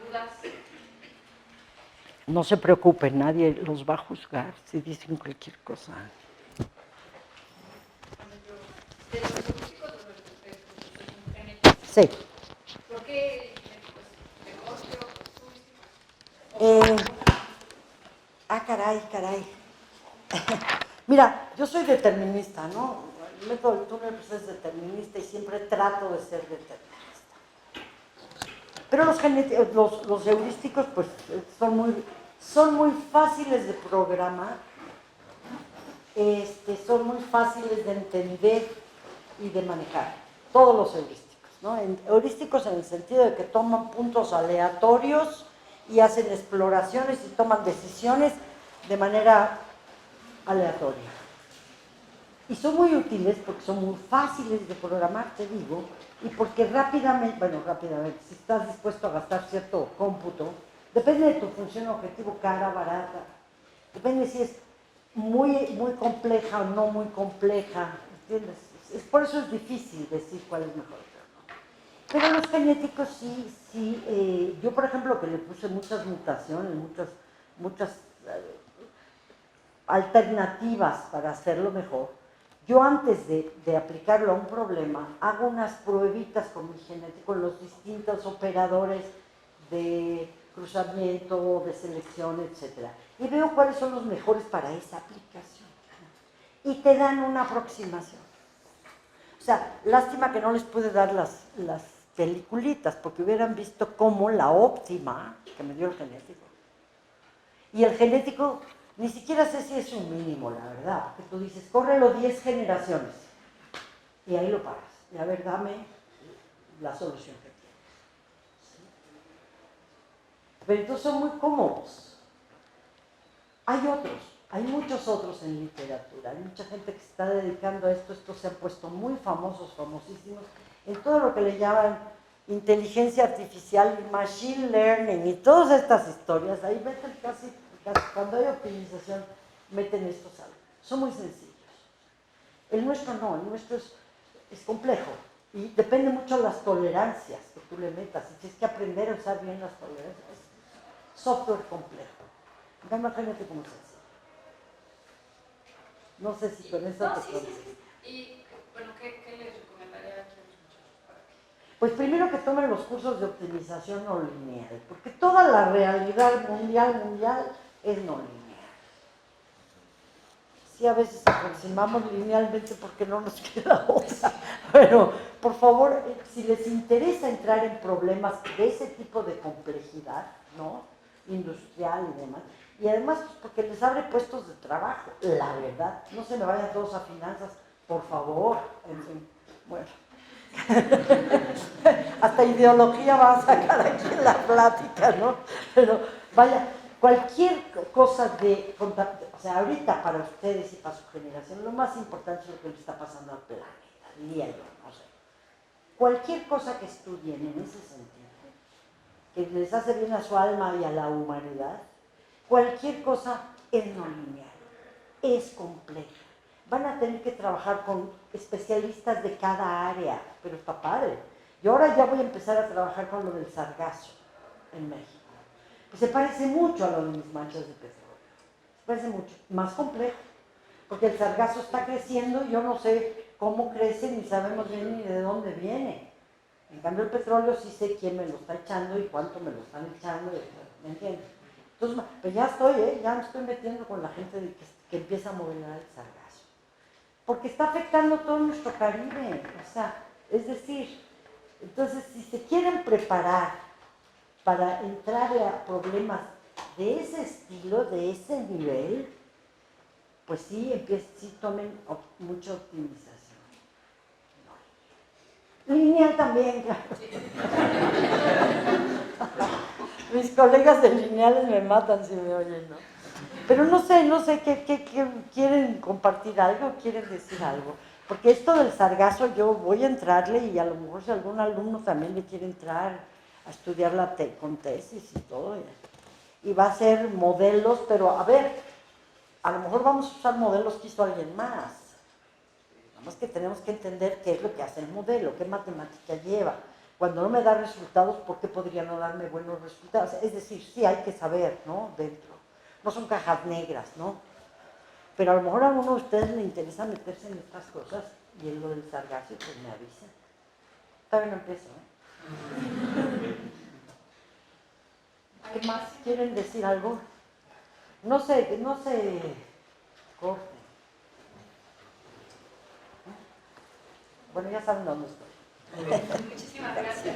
dudas? No se preocupen, nadie los va a juzgar si dicen cualquier cosa. ¿De los científicos o de los genéticos? Sí. ¿Por qué negocio, Caray. Mira, yo soy determinista, ¿no? El método del túnel pues, es determinista y siempre trato de ser determinista. Pero los heurísticos pues son muy fáciles de programar, son muy fáciles de entender y de manejar. Todos los heurísticos, ¿no? Heurísticos en el sentido de que toman puntos aleatorios y hacen exploraciones y toman decisiones de manera aleatoria. Y son muy útiles porque son muy fáciles de programar, te digo, y porque rápidamente, si estás dispuesto a gastar cierto cómputo, depende de tu función objetivo, cara, barata, depende si es muy compleja o no muy compleja, ¿entiendes? Por eso es difícil decir cuál es mejor. Pero los genéticos sí, yo por ejemplo que le puse muchas mutaciones, muchas alternativas para hacerlo mejor, yo antes de aplicarlo a un problema hago unas pruebitas con mi genético en los distintos operadores de cruzamiento, de selección, etc. Y veo cuáles son los mejores para esa aplicación. Y te dan una aproximación. O sea, lástima que no les pude dar las peliculitas, porque hubieran visto cómo la óptima que me dio el genético. Y el genético, ni siquiera sé si es un mínimo, la verdad, porque tú dices, córrelo 10 generaciones, y ahí lo paras. Y a ver, dame la solución que tienes. ¿Sí? Pero entonces son muy cómodos. Hay muchos otros en literatura, hay mucha gente que se está dedicando a esto, estos se han puesto muy famosos, famosísimos, en todo lo que le llaman inteligencia artificial y machine learning y todas estas historias, ahí meten casi cuando hay optimización, meten estos algo. Son muy sencillos. El nuestro no, el nuestro es complejo y depende mucho de las tolerancias que tú le metas, y tienes que aprender a usar bien las tolerancias. Es software complejo. Imagínate cómo es sencillo. No sé si con eso te contesto. Y bueno, ¿qué les recomendaría aquí a los muchachos para que? Pues primero que tomen los cursos de optimización no lineal, porque toda la realidad mundial es no lineal. Sí, a veces aproximamos linealmente porque no nos queda otra, pero por favor, si les interesa entrar en problemas de ese tipo de complejidad, ¿no? Industrial y demás, y además pues, porque les abre puestos de trabajo, la verdad, no se me vayan todos a finanzas, por favor, en fin, bueno. Hasta ideología va a sacar aquí en la plática, ¿no? Pero vaya, cualquier cosa o sea, ahorita para ustedes y para su generación, lo más importante es lo que le está pasando al planeta, diría yo, no sé. Cualquier cosa que estudien en ese sentido, que les hace bien a su alma y a la humanidad, cualquier cosa es no lineal, es compleja. Van a tener que trabajar con especialistas de cada área, pero está padre. Yo ahora ya voy a empezar a trabajar con lo del sargazo en México. Pues se parece mucho a lo de mis manchas de petróleo. Se parece mucho, más complejo, porque el sargazo está creciendo y yo no sé cómo crece, ni sabemos bien ni de dónde viene. En cambio el petróleo sí sé quién me lo está echando y cuánto me lo están echando, ¿me entiendes? Entonces, pues ya ya me estoy metiendo con la gente que empieza a modelar el sargazo. Porque está afectando todo nuestro Caribe, o sea, es decir, entonces si se quieren preparar para entrar a problemas de ese estilo, de ese nivel, pues sí, sí tomen mucha optimización. No. Lineal también, claro. Mis colegas de lineales me matan si me oyen, ¿no? Pero no sé, ¿qué quieren compartir algo? ¿Quieren decir algo? Porque esto del sargazo yo voy a entrarle y a lo mejor si algún alumno también le quiere entrar a estudiar con tesis y todo. Y va a ser modelos, pero a ver, a lo mejor vamos a usar modelos que hizo alguien más. Nada más que tenemos que entender qué es lo que hace el modelo, qué matemática lleva. Cuando no me da resultados, ¿por qué podría no darme buenos resultados? Es decir, sí hay que saber, ¿no? Dentro. No son cajas negras, ¿no? Pero a lo mejor a uno de ustedes le interesa meterse en estas cosas y en lo del sargazo, pues me avisa. Todavía no empiezo, ¿eh? ¿Qué más? ¿Quieren decir algo? No se corten. Bueno, ya saben dónde estoy. Muchísimas gracias.